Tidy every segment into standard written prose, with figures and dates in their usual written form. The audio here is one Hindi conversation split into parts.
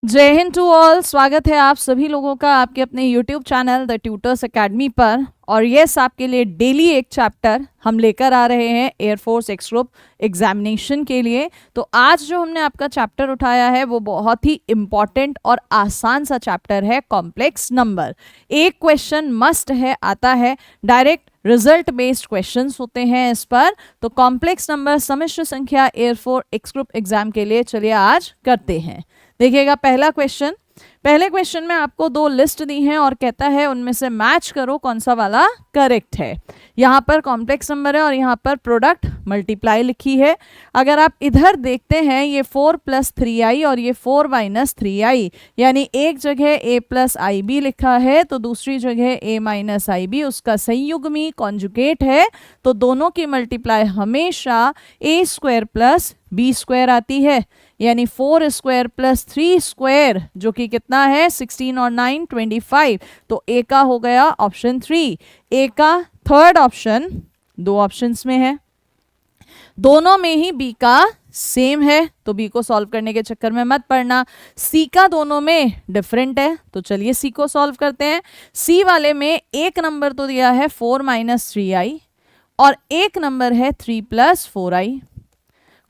जय हिंद टू ऑल। स्वागत है आप सभी लोगों का आपके अपने YouTube channel the tutors academy पर। और यस, आपके लिए डेली एक चैप्टर हम लेकर आ रहे हैं एयरफोर्स एक्स ग्रुप एग्जामिनेशन के लिए। तो आज जो हमने आपका चैप्टर उठाया है वो बहुत ही इम्पॉर्टेंट और आसान सा चैप्टर है, कॉम्प्लेक्स नंबर। एक क्वेश्चन मस्ट है, आता है, डायरेक्ट रिजल्ट बेस्ड क्वेश्चंस होते हैं इस पर। तो कॉम्प्लेक्स नंबर सम्मिश्र संख्या एयरफोर्स एक्स ग्रुप एग्जाम के लिए चलिए आज करते हैं। देखिएगा पहला क्वेश्चन। पहले क्वेश्चन में आपको दो लिस्ट दी हैं और कहता है उनमें से मैच करो कौन सा वाला करेक्ट है। यहाँ पर कॉम्प्लेक्स नंबर है और यहाँ पर प्रोडक्ट मल्टीप्लाई लिखी है। अगर आप इधर देखते हैं ये 4 + 3i और ये 4 - 3i, यानी एक जगह a + ib लिखा है तो दूसरी जगह a - ib, उसका संयुग्मी कॉन्जुगेट है। तो दोनों की मल्टीप्लाई हमेशा a² + b² आती है, यानी 4² + 3² जो कि कितना है 16 और 9 25। तो ए का हो गया ऑप्शन 3। ए का थर्ड ऑप्शन दो ऑप्शंस में है, दोनों में ही बी का सेम है तो बी को सॉल्व करने के चक्कर में मत पड़ना। सी का दोनों में डिफरेंट है तो चलिए सी को सॉल्व करते हैं। सी वाले में एक नंबर तो दिया है 4 - 3i और एक नंबर है 3 + 4i।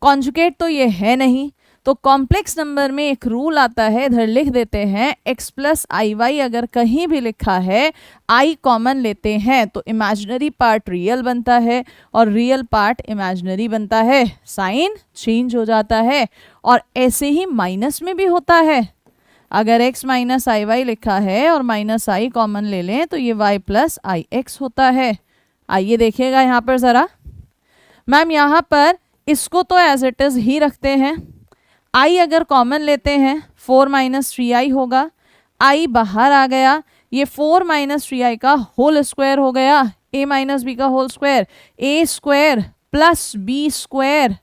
कॉन्जुगेट तो ये है नहीं, तो कॉम्प्लेक्स नंबर में एक रूल आता है, इधर लिख देते हैं x + iy। अगर कहीं भी लिखा है i कॉमन लेते हैं तो इमेजिनरी पार्ट रियल बनता है और रियल पार्ट इमेजिनरी बनता है, साइन चेंज हो जाता है। और ऐसे ही माइनस में भी होता है। अगर x - iy लिखा है और -i कॉमन ले लें तो ये y + ix होता है। आइए देखिएगा यहाँ पर ज़रा। मैम यहाँ पर इसको तो एज इट इज़ ही रखते हैं। i अगर कॉमन लेते हैं 4 - 3i होगा, i बाहर आ गया, ये 4 - 3i का होल स्क्वायर हो गया, a - b का whole square, a² + b²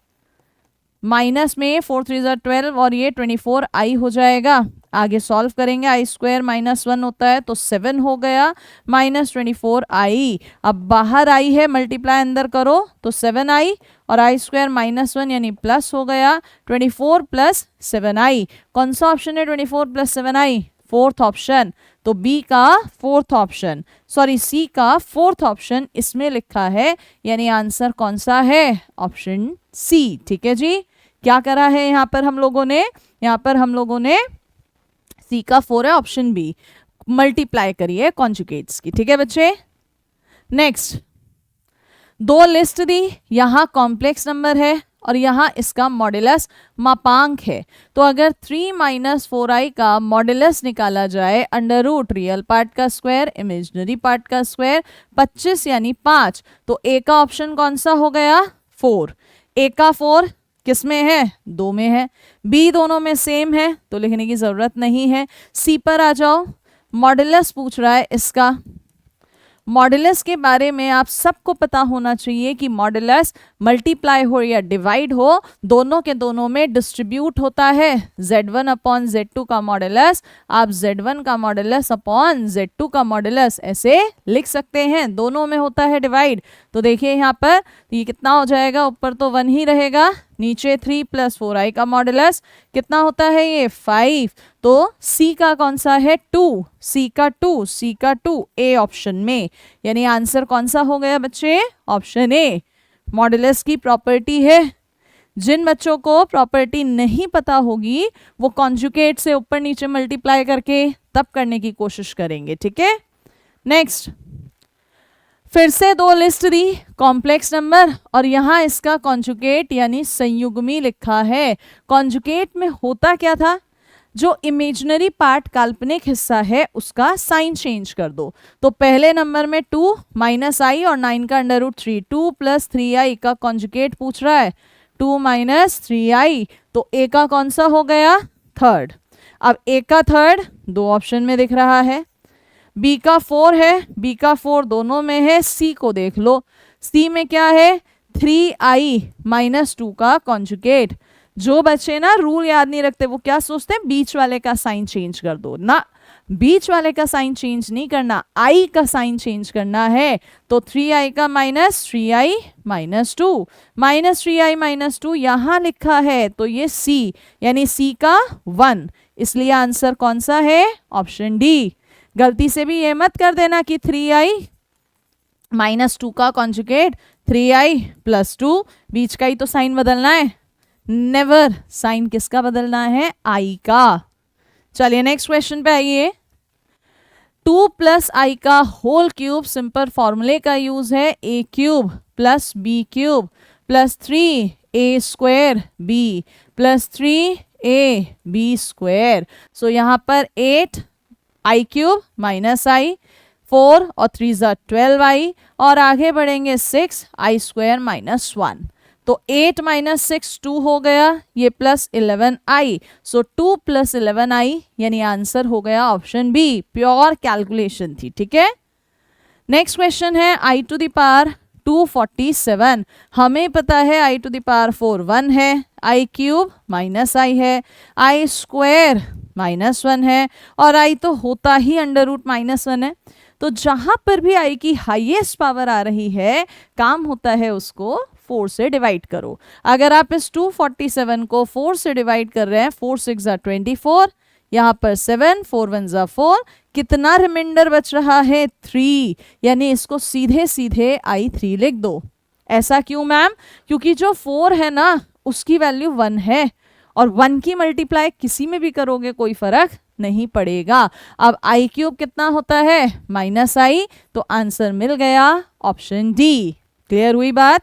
minus में 4 3 12 और ये 24i हो जाएगा। आगे सॉल्व करेंगे, i² - 1 होता है तो 7 हो गया, -24i। अब बाहर आई है, मल्टीप्लाई अंदर करो तो 7i और i² - 1 यानी प्लस हो गया, 24 + 7i। कौन सा ऑप्शन है 24 + 7i? Fourth option. तो बी का फोर्थ ऑप्शन, सॉरी सी का फोर्थ ऑप्शन इसमें लिखा है, यानी आंसर कौन सा है? Option C. ठीक है जी, क्या करा है यहाँ पर हम लोगों ने? यहाँ पर हम लोगों ने सी का 4 है, ऑप्शन बी मल्टीप्लाई करिए कॉन्जुगेट्स की। ठीक है बच्चे, नेक्स्ट दो लिस्ट दी, यहाँ कॉम्प्लेक्स नंबर है और यहाँ इसका मॉड्यूलस मापांक है। तो अगर 3 - 4i का मॉड्यूलस निकाला जाए, अंडर रूट रियल पार्ट का स्क्वायर इमेजिनरी पार्ट का स्क्वायर 25 यानी 5, तो ए का ऑप्शन कौन सा हो गया? 4। ए का 4 किस में है? 2 में है। बी दोनों में सेम है तो लिखने की जरूरत नहीं है। सी पर आ जाओ, मॉड्यूलस पूछ रहा है इसका। मॉड्यूलस के बारे में आप सबको पता होना चाहिए कि मॉड्यूलस मल्टीप्लाई हो या डिवाइड हो, दोनों के दोनों में डिस्ट्रीब्यूट होता है। z1 / z2 का मॉड्यूलस आप z1 का मॉड्यूलस अपॉन z2 का मॉड्यूलस ऐसे लिख सकते हैं, दोनों में होता है डिवाइड। तो देखिए यहाँ पर ये कितना हो जाएगा, ऊपर तो 1 ही रहेगा, नीचे 3 + 4i का मॉड्यूलस कितना होता है? ये 5। तो सी का कौन सा है? 2। सी का 2, सी का 2 ए ऑप्शन में, यानी आंसर कौन सा हो गया बच्चे? Option A. मॉड्यूलस की प्रॉपर्टी है, जिन बच्चों को प्रॉपर्टी नहीं पता होगी वो कॉन्जुगेट से ऊपर नीचे मल्टीप्लाई करके तब करने की कोशिश करेंगे। ठीक है, नेक्स्ट फिर से दो लिस्ट दी, कॉम्प्लेक्स नंबर और यहाँ इसका कॉन्जुगेट यानी संयुग्मी लिखा है। कॉन्जुगेट में होता क्या था? जो इमेजिनरी पार्ट काल्पनिक हिस्सा है उसका साइन चेंज कर दो। तो पहले नंबर में 2 - i और 9 का अंडर रूट 3, 2 + 3i का कॉन्जुगेट पूछ रहा है, 2 - 3i। तो ए का कौन सा हो गया? थर्ड। अब ए का थर्ड दो ऑप्शन में दिख रहा है, बी का 4 है, बी का 4 दोनों में है। सी को देख लो, सी में क्या है? 3i - 2 का कॉन्जुगेट। जो बच्चे ना रूल याद नहीं रखते वो क्या सोचते हैं, बीच वाले का साइन चेंज कर दो ना, बीच वाले का साइन चेंज नहीं करना, आई का साइन चेंज करना है। तो 3i का -3i - 2, -3i - 2 यहाँ लिखा है तो ये सी, यानी सी का 1, इसलिए आंसर कौन सा है? Option D. गलती से भी ये मत कर देना कि 3i -2 का कॉन्जुगेट 3i + 2, बीच का ही तो साइन बदलना है। नेवर, साइन किसका बदलना है? i का। चलिए नेक्स्ट क्वेश्चन पे आइए। 2 + i का होल क्यूब, सिंपल फॉर्मूले का यूज है a³ + b³ + 3a² b + 3ab²। सो यहाँ पर 8i³ -i, 4 और 3 ज़ा 12i, और आगे बढ़ेंगे 6i² - 1। तो 8 - 6 2 हो गया, ये +11i। सो 2 + 11i यानी आंसर हो गया ऑप्शन बी। प्योर कैलकुलेशन थी, ठीक है। नेक्स्ट क्वेश्चन है i⁴ 247। हमें पता है i⁴ 4 1 है, i³ -i है, i² -1 है, और i तो होता ही √-1 है। तो जहां पर भी i की हाईएस्ट पावर आ रही है, काम होता है उसको 4 से डिवाइड करो। अगर आप इस 247 को 4 से डिवाइड कर रहे हैं, 4 6 ज़ा 24, यहाँ पर 7, 4 1 ज़ा 4, कितना रिमाइंडर बच रहा है? 3। यानी इसको सीधे सीधे i3 लिख दो। ऐसा क्यों मैम? क्योंकि जो 4 है ना, उसकी वैल्यू 1 है, और 1 की मल्टीप्लाई किसी में भी करोगे कोई फर्क नहीं पड़ेगा। अब i³ कितना होता है? -i, तो आंसर मिल गया ऑप्शन डी। क्लियर हुई बात?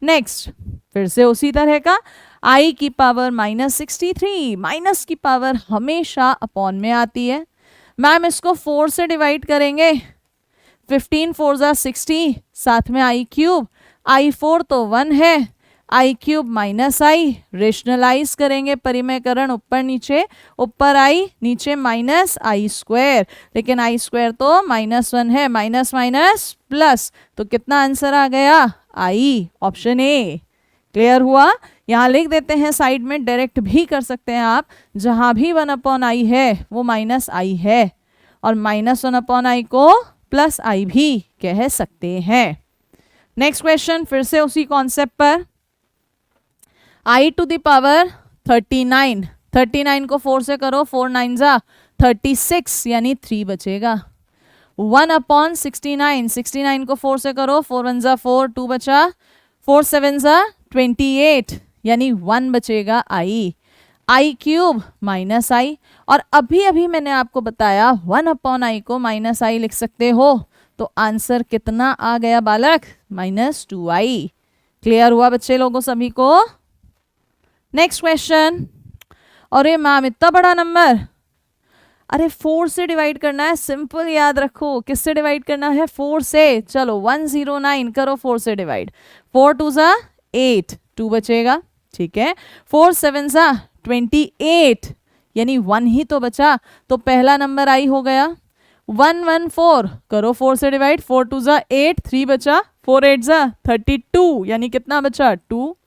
नेक्स्ट फिर से उसी तरह का, i की पावर -63, माइनस की पावर हमेशा अपॉन में आती है। मैम इसको 4 से डिवाइड करेंगे, 15 4 ज़ा 60, साथ में i³, i4 तो 1 है, i³ -i, रेशनलाइज करेंगे परिमेयकरण ऊपर नीचे, ऊपर i नीचे -i², लेकिन i² तो -1 है, माइनस माइनस प्लस, तो कितना आंसर आ गया? i, option A. क्लियर हुआ? यहाँ लिख देते हैं साइड में, डायरेक्ट भी कर सकते हैं आप, जहां भी 1/i है वो -i है, और -1/i को +i भी कह सकते हैं। नेक्स्ट क्वेश्चन फिर से उसी कॉन्सेप्ट पर, i⁴ 39, 39 को 4 से करो, 4 9 ज़ा 36, यानी 3 बचेगा। 1/69, 69 को 4 से करो, 4 1 ज़ा 4, 2 बचा, 4 7 ज़ा 28, यानी 1 बचेगा i। i³ -i, और अभी अभी मैंने आपको बताया 1/i को -i लिख सकते हो, तो आंसर कितना आ गया बालक? -2i। क्लियर हुआ बच्चे लोगों सभी को? नेक्स्ट क्वेश्चन, अरे मैम इतना बड़ा नंबर, अरे 4 से डिवाइड करना है, सिंपल याद रखो। किससे डिवाइड करना है? 4 से। चलो 109 करो 4 से डिवाइड, 4 2 ज़ा 8, 2 बचेगा, ठीक है। 4 7 ज़ा 28, यानी 1 ही तो बचा, तो पहला नंबर i हो गया। 114 करो 4 से डिवाइड, 4 2 ज़ा 8, 3 बचा, 4 8 ज़ा 32, यानी कितना बचा? 2।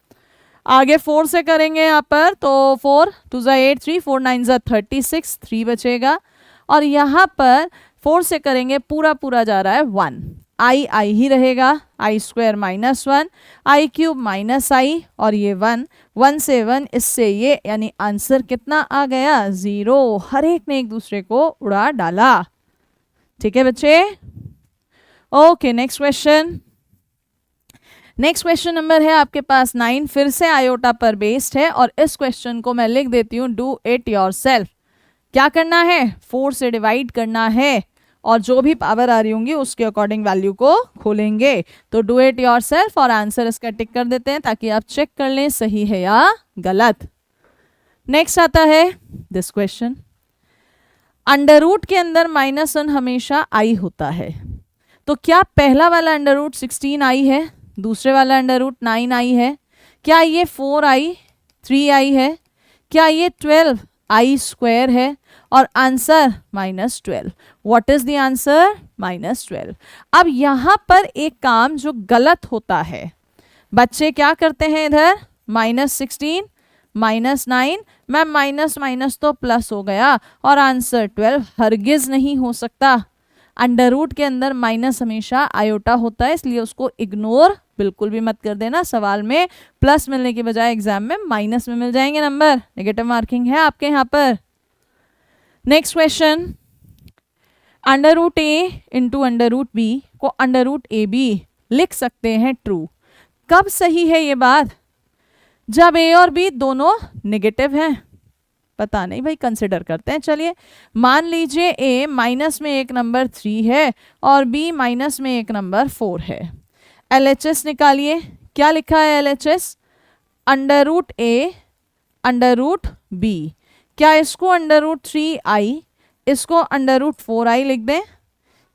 आगे 4 से करेंगे यहाँ पर, तो 4 2 ज़ा 8 3, 4 9 ज़ा 36, 3 बचेगा, और यहाँ पर 4 से करेंगे, पूरा पूरा जा रहा है 1, i ही रहेगा, i² -1, i³ -i, और ये 1, 1 से 1, इससे ये, यानी आंसर कितना आ गया? 0। हर एक ने एक दूसरे को उड़ा डाला, ठीक है बच्चे। Okay next question, next question number है आपके पास 9, फिर से आयोटा पर बेस्ड है, और इस क्वेश्चन को मैं लिख देती हूँ डू इट योरसेल्फ। क्या करना है? 4 से डिवाइड करना है, और जो भी पावर आ रही होंगी उसके अकॉर्डिंग वैल्यू को खोलेंगे। तो डू इट योरसेल्फ, और आंसर इसका टिक कर देते हैं ताकि आप चेक कर लें सही है या गलत। नेक्स्ट आता है दिस क्वेश्चन, अंडर के अंदर -1 हमेशा i होता है, तो क्या पहला वाला √16i है, दूसरे वाला √9i है, क्या ये 4i 3i है, क्या ये 12i² है, और answer -12। What is the answer? -12। अब यहां पर एक काम जो गलत होता है, बच्चे क्या करते हैं, इधर -16 -9, मैम माइनस माइनस तो प्लस हो गया, और आंसर 12 हरगिज नहीं हो सकता। अंडर के अंदर माइनस हमेशा आयोटा होता है, इसलिए उसको इग्नोर बिल्कुल भी मत कर देना। सवाल में प्लस मिलने के बजाय एग्जाम में माइनस में मिल जाएंगे नंबर, नेगेटिव मार्किंग है आपके यहाँ पर। Next question, under root A into under root B को अंडर रूट ए बी लिख सकते हैं ट्रू। कब सही है ये बात? जब ए और बी दोनों नेगेटिव हैं। पता नहीं भाई, कंसिडर करते हैं। चलिए मान लीजिए ए माइनस में एक नंबर 3 है और बी माइनस में एक नंबर 4 है। LHS निकालिए। क्या लिखा है LHS? Under root A under root B. क्या इसको अंडर रूट 3i, इसको अंडर रूट 4i लिख दें?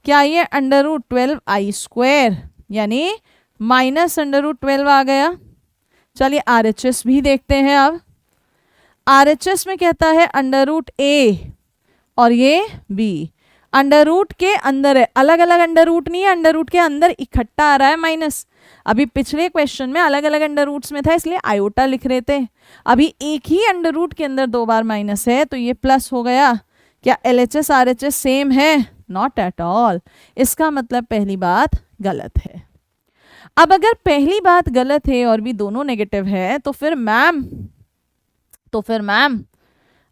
क्या ये अंडर रूट 12i स्क्वायर यानी माइनस अंडर रूट 12 आ गया। चलिए RHS भी देखते हैं। अब RHS में कहता है अंडर रूट ए और ये बी अंडर रूट के अंदर है, अलग अलग अंडर रूट नहीं है, अंडर रूट के अंदर इकट्ठा आ रहा है माइनस। अभी पिछले क्वेश्चन में अलग अलग अंडर रूट्स में था इसलिए आयोटा लिख रहे थे। अभी एक ही अंडर रूट के अंदर 2 बार माइनस है तो ये प्लस हो गया। क्या LHS RHS सेम है? Not at all. इसका मतलब पहली बात गलत है। अब अगर पहली बात गलत है और भी दोनों नेगेटिव है तो फिर मैम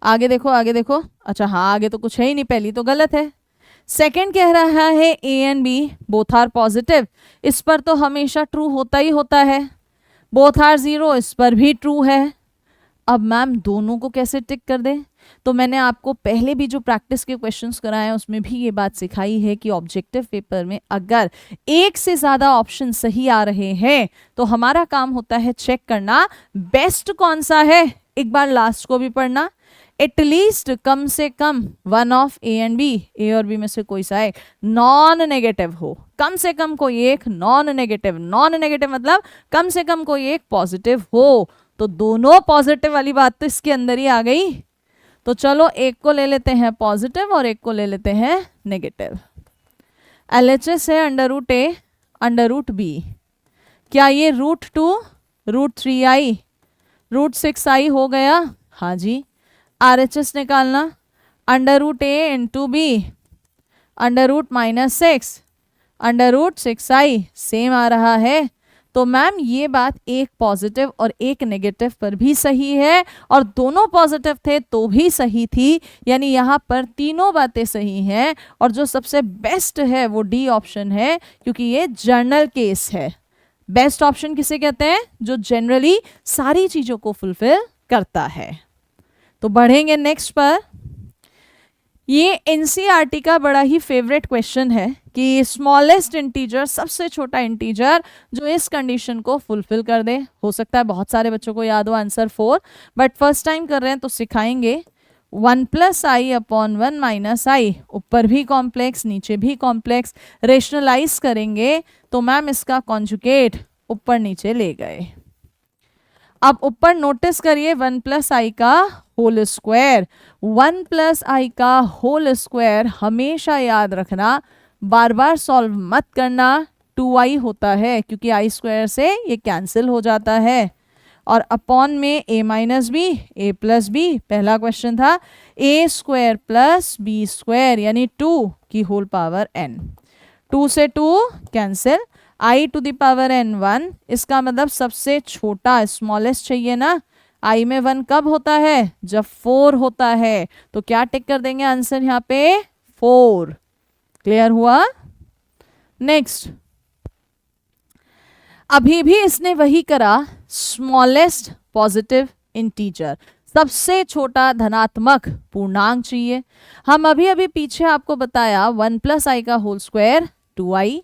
आगे देखो, आगे देखो। अच्छा हाँ, आगे तो कुछ है ही नहीं, पहली तो गलत है। सेकंड कह रहा है A and B both are positive, इस पर तो हमेशा ट्रू होता ही होता है। बोथ आर 0, इस पर भी ट्रू है। अब मैम दोनों को कैसे टिक कर दें? तो मैंने आपको पहले भी जो प्रैक्टिस के क्वेश्चंस कराए हैं उसमें भी ये बात सिखाई है कि ऑब्जेक्टिव पेपर में अगर एक से ज्यादा ऑप्शन सही आ रहे हैं तो हमारा काम होता है चेक करना बेस्ट कौन सा है। एक बार लास्ट को भी पढ़ना। एटलीस्ट कम से कम one of A and B, A और बी में से कोई सा एक नॉन नेगेटिव हो। कम से कम कोई एक नॉन नेगेटिव, नॉन नेगेटिव मतलब कम से कम कोई एक पॉजिटिव हो। तो दोनों पॉजिटिव वाली बात तो इसके अंदर ही आ गई। तो चलो एक को ले लेते हैं पॉजिटिव और एक को ले लेते हैं नेगेटिव। LHS है under root A under root B. क्या ये root 2 root 3i root 6i हो गया? हाँ जी। RHS निकालना, under root A into B under root -6 under root 6i same आ रहा है। तो मैम ये बात एक पॉजिटिव और एक नेगेटिव पर भी सही है और दोनों पॉजिटिव थे तो भी सही थी, यानी यहाँ पर तीनों बातें सही हैं। और जो सबसे बेस्ट है वो डी ऑप्शन है क्योंकि ये जर्नल केस है। बेस्ट ऑप्शन किसे कहते हैं? जो जनरली सारी चीजों को फुलफिल करता है। तो बढ़ेंगे नेक्स्ट पर। ये NCERT का बड़ा ही फेवरेट क्वेश्चन है कि स्मॉलेस्ट इंटीजर, सबसे छोटा इंटीजर जो इस कंडीशन को फुलफिल कर दे। हो सकता है बहुत सारे बच्चों को याद हो आंसर 4, बट फर्स्ट टाइम कर रहे हैं तो सिखाएंगे। 1 + i अपॉन 1 - i, ऊपर भी कॉम्प्लेक्स नीचे भी कॉम्प्लेक्स, रेशनलाइज करेंगे तो मैम इसका कॉन्जुगेट ऊपर नीचे ले गए। अब ऊपर नोटिस करिए 1 + i का होल स्क्वायर। 1 + i का होल स्क्वायर हमेशा याद रखना, बार बार सॉल्व मत करना। 2i होता है क्योंकि i स्क्वायर से ये कैंसिल हो जाता है। और अपॉन में a - b, a + b, पहला क्वेश्चन था a स्क्वायर + b स्क्वायर यानी 2 की होल पावर n। 2 से 2 cancel, i to the power n 1, इसका मतलब सबसे छोटा स्मॉलेस्ट चाहिए ना। i में 1 कब होता है? जब 4 होता है। तो क्या टिक कर देंगे आंसर यहाँ पे? 4। क्लियर हुआ? नेक्स्ट, अभी भी इसने वही करा, स्मॉलेस्ट पॉजिटिव इंटीजर, सबसे छोटा धनात्मक पूर्णांक चाहिए। हम अभी अभी पीछे आपको बताया 1 + i का होल स्क्वायर 2i,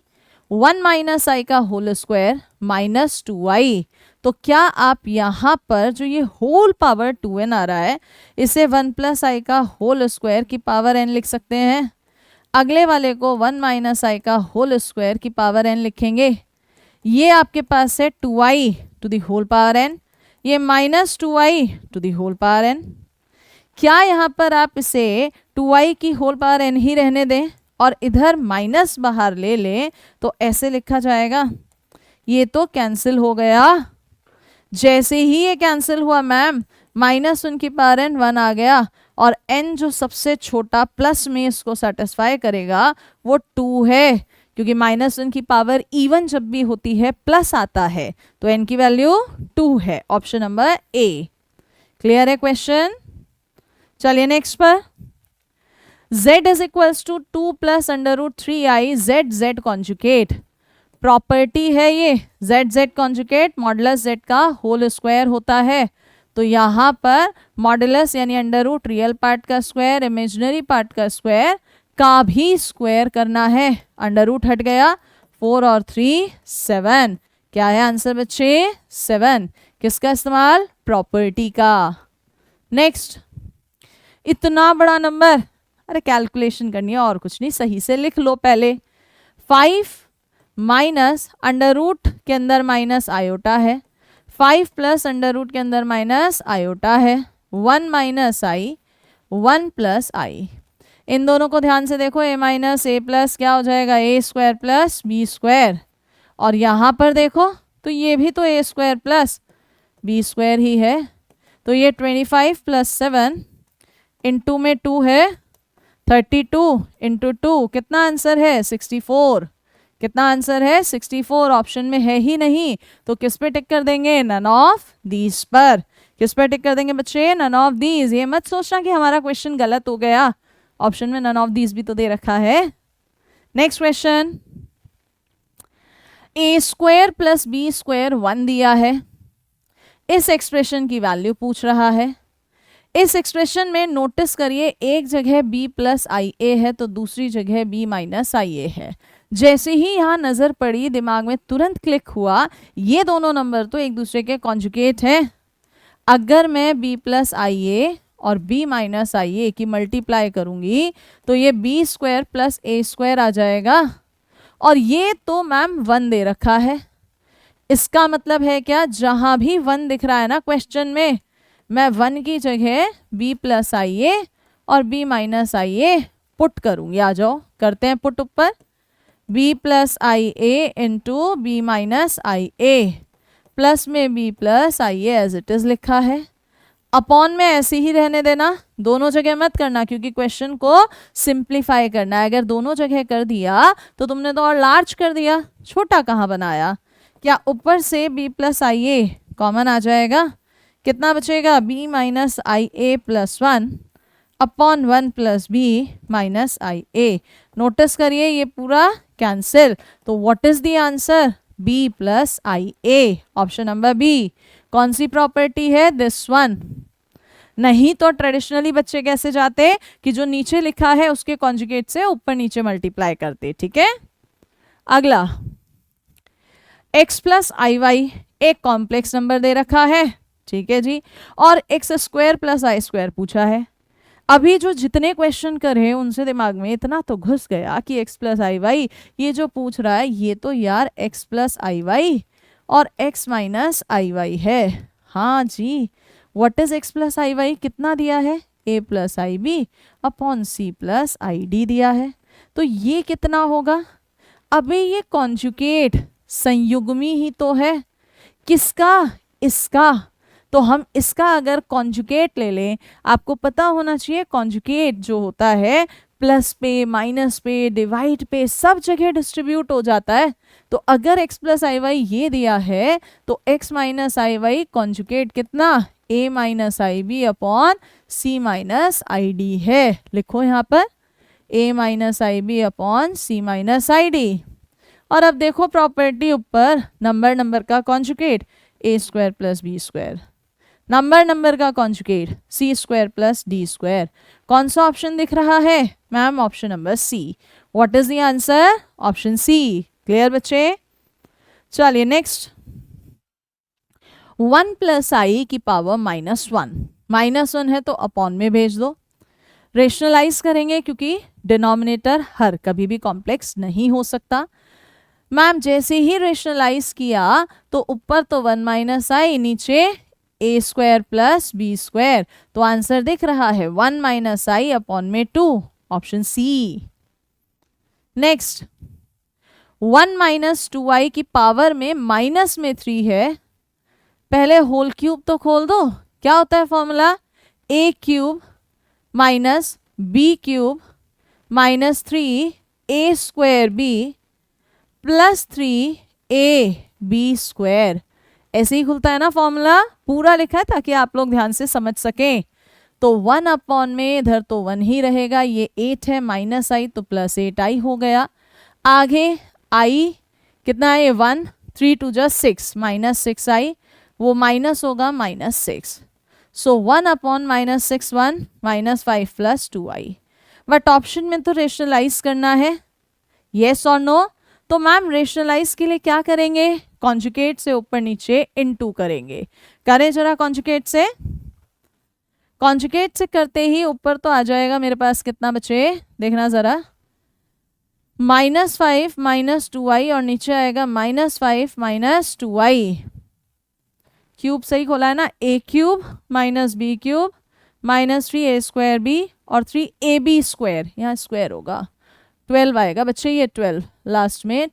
1 - i का होल स्क्वायर -2i। तो क्या आप यहाँ पर जो ये होल पावर 2n आ रहा है इसे 1 + i का होल स्क्वायर की पावर n लिख सकते हैं। अगले वाले को 1 - i का होल स्क्वायर की पावर n लिखेंगे। ये आपके पास है 2i to the whole power n, ये -2i to the whole power n। क्या यहाँ पर आप इसे 2i की होल पावर n ही रहने दें और इधर माइनस बाहर ले लें तो ऐसे लिखा जाएगा? ये तो कैंसिल हो गया। जैसे ही ये कैंसिल हुआ मैम माइनस उनकी पावर n 1 आ गया और n जो सबसे छोटा प्लस में इसको सेटिस्फाई करेगा वो 2 है, क्योंकि -1 की पावर इवन जब भी होती है प्लस आता है तो n की वैल्यू 2 है। Option number A. क्लियर है क्वेश्चन? चलिए नेक्स्ट पर। z is equals to 2 plus under root 3i z z conjugate, property है ये, z z conjugate modulus z का होल स्क्वायर होता है। तो यहाँ पर मॉडुलस यानी अंडर रूट रियल पार्ट का स्क्वायर इमेजिनरी पार्ट का स्क्वायर का भी स्क्वायर करना है। अंडर रूट हट गया, 4 और 3 7, क्या है आंसर बच्चे 7। किसका इस्तेमाल, प्रॉपर्टी का। नेक्स्ट, इतना बड़ा नंबर, अरे कैलकुलेशन करनी है और कुछ नहीं, सही से लिख लो पहले। 5 माइनस अंडर रूट के अंदर माइनस आयोटा है, 5 प्लस अंडर रूट के अंदर माइनस आयोटा है, 1 माइनस आई 1 प्लस आई। इन दोनों को ध्यान से देखो, a माइनस ए प्लस क्या हो जाएगा a square plus B square, और यहाँ पर देखो तो ये भी तो a square plus B square ही है। तो ये 25 प्लस 7 इंटू में 2 है 32 इंटू 2 कितना आंसर है 64। कितना आंसर है 64, ऑप्शन में है ही नहीं, तो किस पे टिक कर देंगे, नन ऑफ दीज पर। किस पे टिक कर देंगे बच्चे, नन ऑफ दीज। ये मत सोचना कि हमारा क्वेश्चन गलत हो गया, ऑप्शन में नन ऑफ दीज भी तो दे रखा है। नेक्स्ट क्वेश्चन, ए स्क्वायर प्लस बी स्क्वायर 1 दिया है, इस एक्सप्रेशन की वैल्यू पूछ रहा है। इस एक्सप्रेशन में नोटिस करिए एक जगह b प्लस आई ए है तो दूसरी जगह b माइनस आई ए है। जैसे ही यहाँ नजर पड़ी दिमाग में तुरंत क्लिक हुआ, ये दोनों नंबर तो एक दूसरे के कॉन्जुगेट हैं। अगर मैं b प्लस आई ए और b माइनस आई ए की मल्टीप्लाई करूंगी तो ये b स्क्वायर प्लस ए स्क्वायर आ जाएगा, और ये तो मैम 1 दे रखा है। इसका मतलब है क्या, जहां भी 1 दिख रहा है ना क्वेश्चन में, मैं 1 की जगह b प्लस आई ए और b minus I a put करूंगी। आ जाओ करते हैं पुट ऊपर, b plus I a into b minus I A, plus में b plus I a as it is लिखा है, अपॉन में ऐसे ही रहने देना, दोनों जगह मत करना क्योंकि क्वेश्चन को सिंप्लीफाई करना है। अगर दोनों जगह कर दिया तो तुमने तो और लार्ज कर दिया, छोटा कहाँ बनाया। क्या ऊपर से b plus I A common आ जाएगा, कितना बचेगा b minus I A plus 1 upon 1 plus B minus I A. Notice करिए ये पूरा कैंसिल, तो what is the answer, b plus I A, option number B. कौन सी प्रॉपर्टी है, दिस वन। नहीं तो ट्रेडिशनली बच्चे कैसे जाते कि जो नीचे लिखा है उसके कॉन्जुगेट से ऊपर नीचे मल्टीप्लाई करते, ठीक है। अगला, x प्लस आई वाई एक कॉम्प्लेक्स नंबर दे रखा है, ठीक है जी, और एक्स स्क्वायर प्लस आई स्क्वायर पूछा है। अभी जो जितने क्वेश्चन करे उनसे दिमाग में इतना तो घुस गया कि x प्लस आई वाई, ये जो पूछ रहा है ये तो यार x प्लस आई वाई और x माइनस आई वाई है। हाँ जी, what is x plus I Y, कितना दिया है a plus I B upon C plus I D दिया है, तो ये कितना होगा। अभी ये कॉन्जुगेट संयुग्मी ही तो है, किसका, इसका। तो हम इसका अगर कॉन्जुगेट ले लें, आपको पता होना चाहिए कॉन्जुगेट जो होता है प्लस पे माइनस पे डिवाइड पे सब जगह डिस्ट्रीब्यूट हो जाता है। तो अगर x प्लस आई वाई ये दिया है तो x माइनस आई वाई कॉन्जुगेट कितना, a minus i B upon c minus i d है। लिखो यहाँ पर a minus i B upon c minus i d. और अब देखो प्रॉपर्टी ऊपर, नंबर नंबर का conjugate a square plus B square, number number का conjugate c square plus d square. कौन सा ऑप्शन दिख रहा है ma'am, option number C. What is the answer, option C. Clear बच्चे, चलिए नेक्स्ट, 1 प्लस आई की पावर -1, -1 है तो अपॉन में भेज दो। रेशनलाइज करेंगे क्योंकि डिनोमिनेटर हर कभी भी कॉम्प्लेक्स नहीं हो सकता। मैम जैसे ही रेशनलाइज किया तो ऊपर तो 1 माइनस आई, नीचे a square plus B square, तो आंसर दिख रहा है 1 माइनस आई अपॉन में 2, option C. Next, 1 minus 2i की पावर में माइनस में 3 है, पहले होल क्यूब तो खोल दो, क्या होता है formula, a cube minus b cube minus 3 a square b plus 3 a b square. ऐसे ही खुलता है ना फॉर्मूला, पूरा लिखा है ताकि आप लोग ध्यान से समझ सकें। तो 1 अपॉन में इधर तो 1 ही रहेगा, ये 8 है, माइनस आई तो प्लस 8i हो गया। आगे i कितना है, 1, 3 2 जा 6, माइनस 6i, वो माइनस होगा -6। सो 1 upon -6 1, -5 plus 2i। But option में तो रेशनलाइज करना है, येस और नो। तो मैम रेशनलाइज के लिए क्या करेंगे, कॉन्जुगेट से ऊपर नीचे इनटू करेंगे। करें जरा कॉन्जुगेट से, कॉन्जुगेट से करते ही ऊपर तो आ जाएगा मेरे पास, कितना बचे देखना जरा, -5 -2i और नीचे आएगा -5 -2i। क्यूब सही खोला है ना, a cube -b cube -3a² और 3ab², यहाँ स्क्वायर होगा, 12 आएगा बच्चे, ये 12 लास्ट में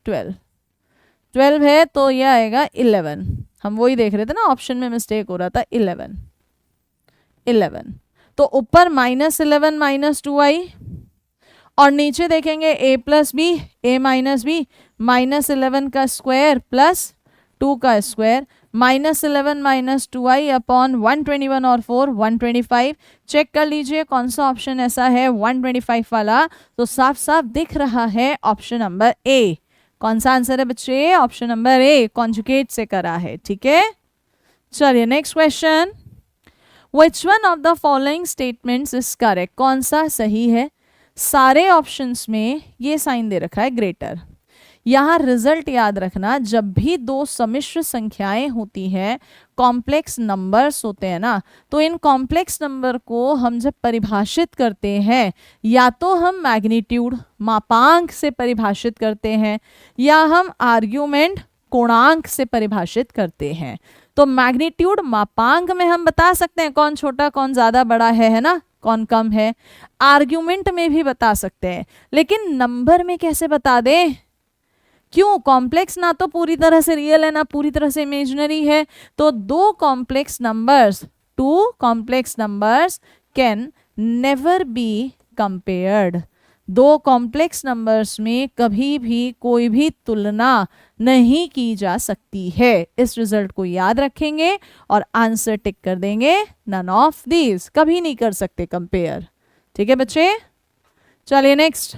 12 है तो ये आएगा 11। हम वही देख रहे थे ना, ऑप्शन में मिस्टेक हो रहा था, 11। तो ऊपर -11 -2i और नीचे देखेंगे a plus b, a minus b, -11 का स्क्वायर प्लस 2 का स्क्वायर, -11 -2i अपॉन 121 और 4 125। चेक कर लीजिए कौन सा ऑप्शन ऐसा है 125 वाला, तो साफ साफ दिख रहा है ऑप्शन नंबर ए। कौन सा आंसर है बच्चे, ऑप्शन नंबर ए, कॉन्जुगेट से करा है, ठीक है। चलिए next question, which one of the following statements is correct, कौन सा सही है। सारे ऑप्शंस में ये साइन दे रखा है ग्रेटर। यहाँ रिजल्ट याद रखना, जब भी दो सम्मिश्र संख्याएं होती हैं, कॉम्प्लेक्स नंबर्स होते हैं ना, तो इन कॉम्प्लेक्स नंबर को हम जब परिभाषित करते हैं, या तो हम मैग्नीट्यूड मापांक से परिभाषित करते हैं, या हम आर्ग्यूमेंट कोणांक से परिभाषित करते हैं। तो मैग्नीट्यूड मापांक में हम बता सकते हैं कौन छोटा कौन ज्यादा बड़ा है ना, कौन कम है। आर्ग्यूमेंट में भी बता सकते हैं, लेकिन नंबर में कैसे बता दें, क्यों, कॉम्प्लेक्स ना तो पूरी तरह से रियल है ना पूरी तरह से इमेजिनरी है। तो two complex numbers can never be compared. दो कॉम्प्लेक्स नंबर्स में कभी भी कोई भी तुलना नहीं की जा सकती है। इस रिजल्ट को याद रखेंगे और आंसर टिक कर देंगे, नन ऑफ दीज, कभी नहीं कर सकते कंपेयर, ठीक है बच्चे। चलिए next,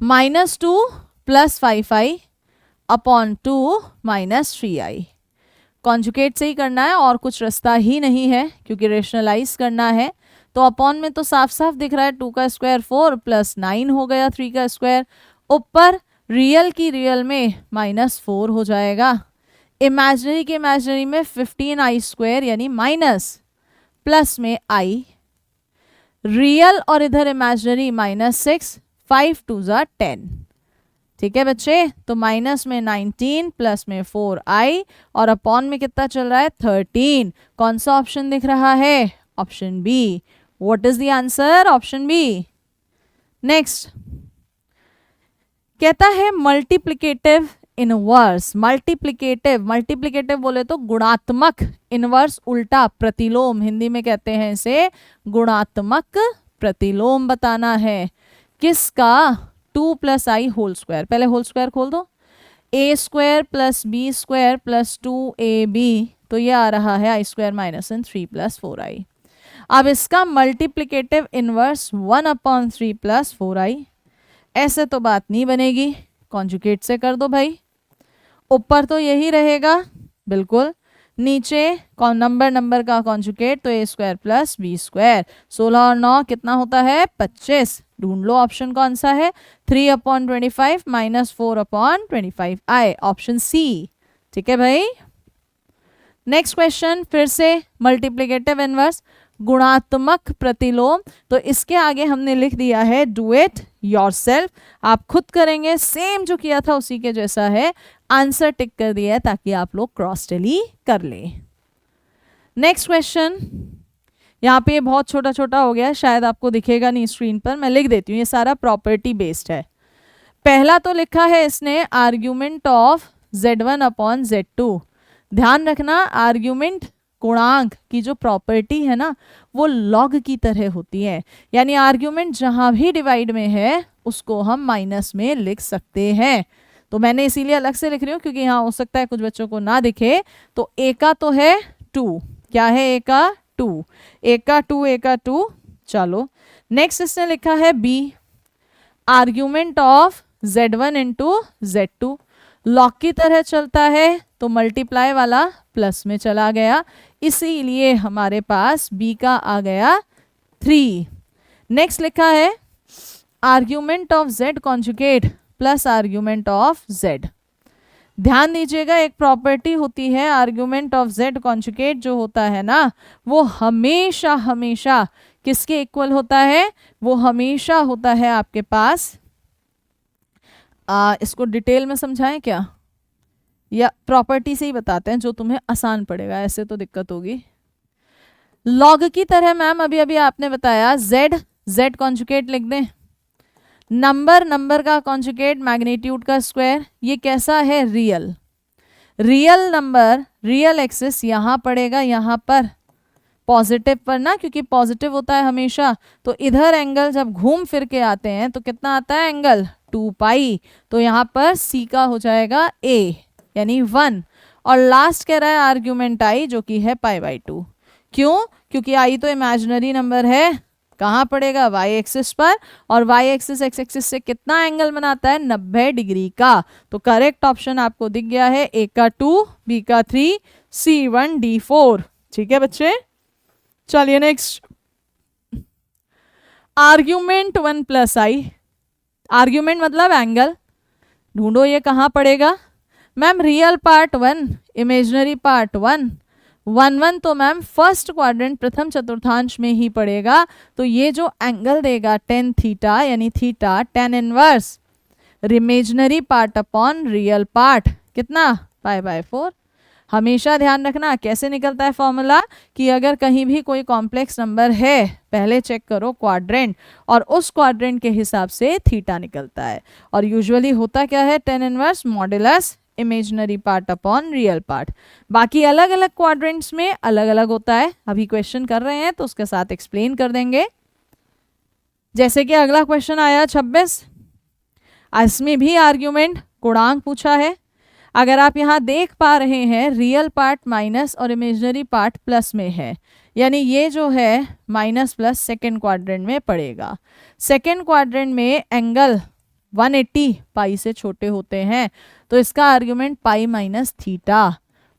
-2 + 5i upon 2 -3i। Conjugate से ही करना है और कुछ रास्ता ही नहीं है, क्योंकि रेशनलाइज करना है। तो अपॉन में तो साफ साफ दिख रहा है, 2 का स्क्वायर 4 + 9 हो गया 3 का स्क्वायर। ऊपर रियल की रियल में -4 हो जाएगा, इमेजिनरी के इमेजिनरी में 15i² यानी माइनस, प्लस में i, रियल और इधर इमेजिनरी -6, 5 2 जा 10, ठीक है बच्चे। तो माइनस में 19 प्लस में 4i और अपॉन में कितना चल रहा है 13। कौन सा ऑप्शन दिख रहा है, option B. What is the answer, option B. Next कहता है मल्टीप्लिकेटिव इनवर्स। मल्टीप्लिकेटिव बोले तो गुणात्मक, इनवर्स उल्टा, प्रतिलोम हिंदी में कहते हैं इसे, गुणात्मक प्रतिलोम बताना है। किसका, 2 + i होल स्क्वायर, पहले होल स्क्वायर खोल दो, a² + b² + 2ab, तो ये आ रहा है i² - 3 + 4i। अब इसका मल्टीप्लिकेटिव इनवर्स 1/3 + 4i। ऐसे तो बात नहीं बनेगी, कॉन्जुगेट से कर दो भाई। ऊपर तो यही रहेगा बिल्कुल, नीचे कौन नंबर का कॉन्जुगेट, तो a² + b²। 16 और 9 कितना होता है 25। ढूंढ लो ऑप्शन कौन सा है, 3/25 - 4/25i, ऑप्शन सी, ठीक है भाई। नेक्स्ट क्वेश्चन, फिर से मल्टीप्लिकेटिव इनवर्स, गुणात्मक प्रतिलोम। तो इसके आगे हमने लिख दिया है डू इट योरसेल्फ, आप खुद करेंगे, सेम जो किया था उसी के जैसा है। आंसर टिक कर दिया है ताकि आप लोग क्रॉस टेली कर लें। नेक्स्ट क्वेश्चन, यहाँ पे बहुत छोटा छोटा हो गया, शायद आपको दिखेगा नहीं स्क्रीन पर, मैं लिख देती हूँ, ये सारा प्रॉपर्टी बेस्ड है। पहला तो लिखा है इसने आर्ग्यूमेंट ऑफ z1/z2। ध्यान रखना, आर्ग्यूमेंट गुणांक की जो प्रॉपर्टी है ना, वो लॉग की तरह होती है, यानी आर्ग्यूमेंट जहां भी डिवाइड में है उसको हम माइनस में लिख सकते हैं। तो मैंने इसीलिए अलग से लिख रही हूँ, क्योंकि यहाँ हो सकता है कुछ बच्चों को ना दिखे। तो a का तो है 2, क्या है a का 2, ए का 2 ए का 2। चलो नेक्स्ट इसने लिखा है B, argument of z1 into z2, log की तरह चलता है तो मल्टीप्लाई वाला प्लस में चला गया, इसीलिए हमारे पास b का आ गया 3। नेक्स्ट लिखा है argument of z conjugate plus argument of z। ध्यान दीजिएगा एक प्रॉपर्टी होती है आर्ग्यूमेंट ऑफ z कॉन्जुगेट जो होता है ना, वो हमेशा हमेशा किसके इक्वल होता है, वो हमेशा होता है आपके पास, इसको डिटेल में समझाएं क्या या प्रॉपर्टी से ही बताते हैं जो तुम्हें आसान पड़ेगा, ऐसे तो दिक्कत होगी। लॉग की तरह मैम अभी अभी आपने बताया z कॉन्जुगेट लिख दें, नंबर का कॉन्जुगेट मैग्नीट्यूड का स्क्वायर, ये कैसा है रियल नंबर, रियल एक्सिस यहाँ पड़ेगा, यहाँ पर पॉजिटिव पर ना, क्योंकि पॉजिटिव होता है हमेशा, तो इधर एंगल जब घूम फिर के आते हैं तो कितना आता है एंगल 2 पाई, तो यहाँ पर सी का हो जाएगा a यानी 1, और लास्ट कह रहा है आर्ग्यूमेंट आई जो कि है π/2। क्यों? क्योंकि आई तो इमेजिनरी नंबर है, कहाँ पड़ेगा y एक्सिस पर, और y एक्सिस x एक्सिस से कितना एंगल बनाता है 90 डिग्री का। तो करेक्ट ऑप्शन आपको दिख गया है, a का 2, b का 3, c 1 d 4। ठीक है बच्चे, चलिए नेक्स्ट आर्ग्यूमेंट 1 प्लस आई, आर्ग्यूमेंट मतलब एंगल, ढूंढो ये कहाँ पड़ेगा ma'am, real part 1 imaginary part 1, 1 तो मैम फर्स्ट क्वाड्रेंट प्रथम चतुर्थांश में ही पड़ेगा, तो ये जो एंगल देगा tan थीटा यानी theta tan inverse imaginary part upon real part कितना π/4। हमेशा ध्यान रखना कैसे निकलता है फॉर्मूला, कि अगर कहीं भी कोई कॉम्प्लेक्स नंबर है पहले चेक करो क्वाड्रेंट, और उस क्वाड्रेंट के हिसाब से थीटा निकलता है, और यूजुअली होता क्या है tan inverse modulus imaginary part upon real part. बाकी अलग अलग क्वाड्रेंट्स में अलग अलग होता है, अभी क्वेश्चन कर रहे हैं तो उसके साथ एक्सप्लेन कर देंगे। जैसे कि अगला क्वेश्चन आया 26, इसमें भी आर्ग्यूमेंट गुणांक पूछा है। अगर आप यहाँ देख पा रहे हैं रियल पार्ट माइनस और इमेजिनरी पार्ट प्लस में है, यानी ये जो है माइनस प्लस सेकेंड क्वाड्रेंट में पड़ेगा। सेकेंड क्वाड्रेंट में एंगल 180 पाई से छोटे होते हैं, तो इसका आर्ग्यूमेंट पाई माइनस थीटा,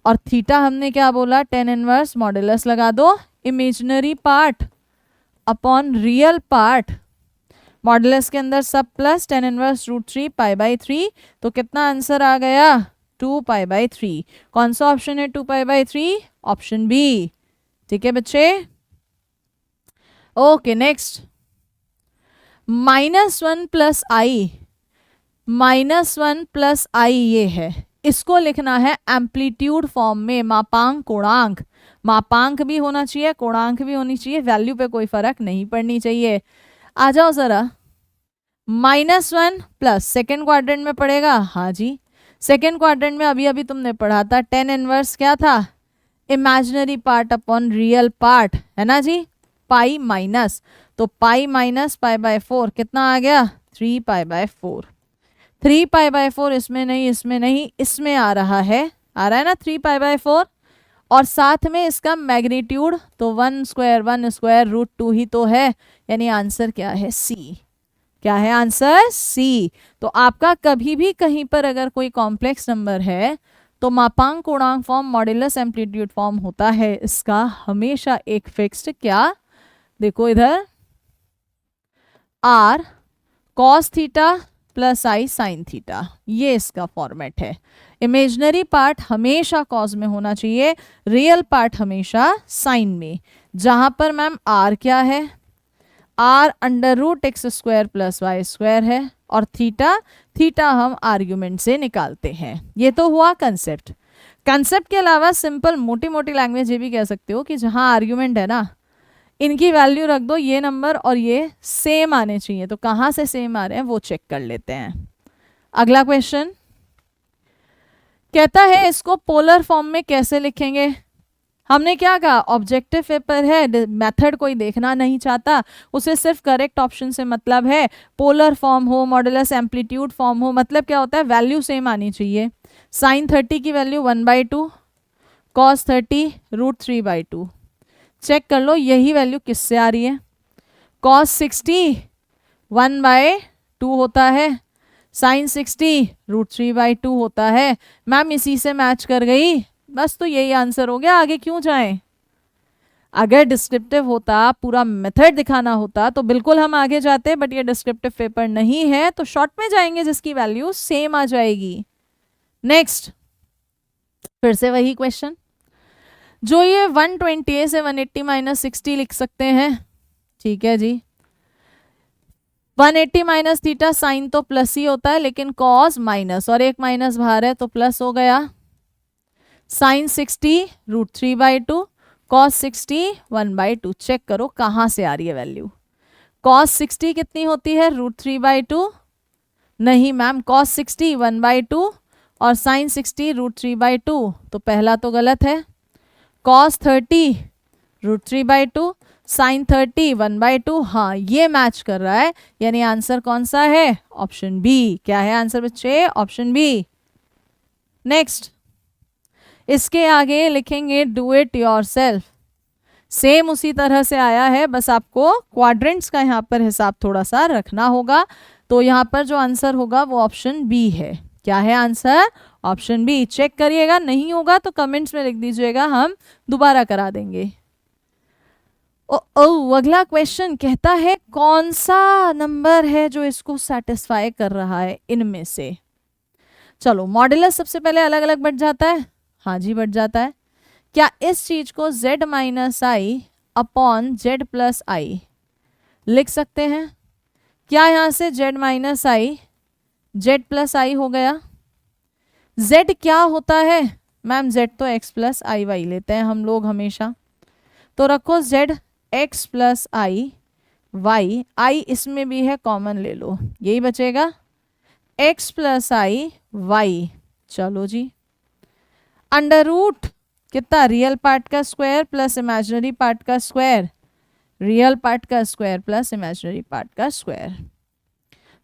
और थीटा हमने क्या बोला tan इनवर्स मॉडुलस लगा दो imaginary part upon real part, modulus के अंदर सब प्लस tan इनवर्स √3 π/3, तो कितना आंसर आ गया 2 π/3। कौन सा ऑप्शन है 2 π/3? Option B. ठीक है बच्चे, okay next -1 plus I, -1 plus I ये है, इसको लिखना है एम्पलीट्यूड फॉर्म में, मापांक कोणांक, मापांक भी होना चाहिए कोणांक भी होनी चाहिए, वैल्यू पे कोई फर्क नहीं पड़नी चाहिए। आ जाओ जरा, -1 प्लस सेकेंड क्वाड्रेंट में पड़ेगा, हाँ जी सेकेंड क्वाड्रेंट में अभी अभी तुमने पढ़ा था tan इनवर्स क्या था imaginary part upon real part, है ना जी, पाई माइनस, तो पाई माइनस π/4 कितना आ गया 3 π/4। 3 π/4 इसमें नहीं इसमें नहीं, इसमें आ रहा है ना 3 π/4, और साथ में इसका मैग्नीट्यूड तो 1 स्क्वायर √2 ही तो है, यानी आंसर क्या है सी। क्या है आंसर सी। तो आपका कभी भी कहीं पर अगर कोई कॉम्प्लेक्स नंबर है तो मापांक कोणांक फॉर्म मॉडुलस एम्पलीट्यूड फॉर्म होता है इसका हमेशा एक फिक्स्ड, क्या देखो इधर r cos थीटा प्लस आई साइन थीटा, ये इसका फॉर्मेट है। इमेजिनरी पार्ट हमेशा कॉस में होना चाहिए, रियल पार्ट हमेशा साइन में, जहां पर मैम r क्या है r √x² प्लस y² है, और थीटा हम आर्ग्यूमेंट से निकालते हैं। ये तो हुआ कंसेप्ट। कंसेप्ट के अलावा सिंपल मोटी मोटी लैंग्वेज ये भी कह सकते हो कि जहां आर्ग्यूमेंट है ना, इनकी वैल्यू रख दो, ये नंबर और ये सेम आने चाहिए, तो कहाँ से सेम आ रहे हैं वो चेक कर लेते हैं। अगला क्वेश्चन कहता है इसको पोलर फॉर्म में कैसे लिखेंगे। हमने क्या कहा ऑब्जेक्टिव पेपर है, मेथड कोई देखना नहीं चाहता, उसे सिर्फ करेक्ट ऑप्शन से मतलब है। पोलर फॉर्म हो मॉडुलस एम्पलीट्यूड फॉर्म हो, मतलब क्या होता है वैल्यू सेम आनी चाहिए। sin 30 की वैल्यू 1/2, cos 30 √3/2, चेक कर लो यही वैल्यू किससे आ रही है। cos 60 1/2 होता है, sin 60 √3/2 होता है। मैम इसी से मैच कर गई, बस तो यही आंसर हो गया, आगे क्यों जाएं। अगर डिस्क्रिप्टिव होता, पूरा मेथड दिखाना होता तो बिल्कुल हम आगे जाते, बट ये डिस्क्रिप्टिव पेपर नहीं है तो शॉर्ट में जाएंगे जिसकी वैल्यू सेम आ जाएगी। नेक्स्ट, फिर से वही क्वेश्चन, जो ये 120 से 180 - 60 लिख सकते हैं, ठीक है जी। 180 - थीटा साइन तो प्लस ही होता है, लेकिन कॉस माइनस, और एक माइनस बाहर है तो प्लस हो गया। Sign 60 √3/2, cos 60 1/2। चेक करो कहाँ से आ रही है वैल्यू। कॉस 60 कितनी होती है, √3/2। नहीं मैम, कॉस 60 1/2 और साइन 60 √3/2, तो पहला तो गलत है। कॉस 30 √3/2, साइन 30 1/2, हाँ ये मैच कर रहा है, यानी आंसर कौन सा है, ऑप्शन बी। क्या है आंसर बच्चे, ऑप्शन बी। नेक्स्ट, इसके आगे लिखेंगे डू इट योरसेल्फ। सेम उसी तरह से आया है, बस आपको क्वाड्रेंट्स का यहाँ पर हिसाब थोड़ा सा रखना होगा। तो यहाँ पर जो आंसर होगा वो ऑप्शन बी है। क्या है आंसर, ऑप्शन बी। चेक करिएगा, नहीं होगा तो कमेंट्स में लिख दीजिएगा, हम दोबारा करा देंगे। अगला क्वेश्चन कहता है कौन सा नंबर है जो इसको सेटिस्फाई कर रहा है इनमें से। चलो मॉड्यूलस सबसे पहले अलग अलग बढ़ जाता है, हाँ जी बढ़ जाता है। क्या इस चीज को z - i upon z + i लिख सकते हैं? क्या यहां से z - i z + i हो गया। z क्या होता है मैम, z तो x + i y लेते हैं हम लोग हमेशा, तो रखो z x + i y, i इसमें भी है कॉमन ले लो, यही बचेगा x + i y। चलो जी, अंडर रूट कितना, रियल पार्ट का स्क्वायर प्लस इमेजिनरी पार्ट का स्क्वायर, रियल पार्ट का स्क्वायर प्लस इमेजिनरी पार्ट का स्क्वायर।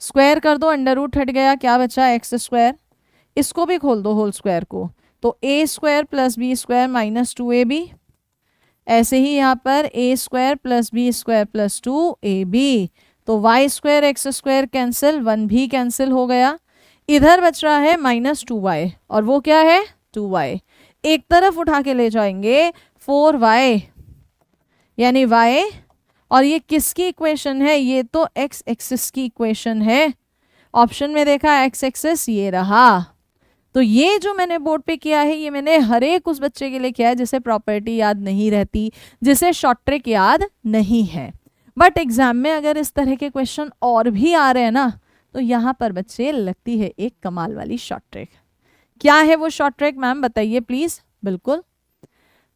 स्क्वायर कर दो, अंडर रूट हट गया, क्या बचा एक्स स्क्वायर। इसको भी खोल दो होल स्क्वायर को, तो a² + b² - 2ab। ऐसे ही यहाँ पर a² + b² + 2ab, तो y² x² कैंसिल, 1 भी कैंसिल हो गया। इधर बच रहा है -2y, और वो क्या है 2y। एक तरफ उठा के ले जाएंगे 4y, यानी y, और ये किसकी इक्वेशन है, ये तो x एक्सिस की इक्वेशन है। ऑप्शन में देखा x एक्सिस ये रहा। तो ये जो मैंने बोर्ड पे किया है, ये मैंने हर एक उस बच्चे के लिए किया है जिसे प्रॉपर्टी याद नहीं रहती, जिसे शॉर्ट ट्रिक याद नहीं है। बट एग्जाम में अगर इस तरह के क्वेश्चन और भी आ रहे हैं ना, तो यहाँ पर बच्चे लगती है एक कमाल वाली शॉर्ट ट्रिक। क्या है वो शॉर्ट ट्रिक मैम, बताइए प्लीज। बिल्कुल,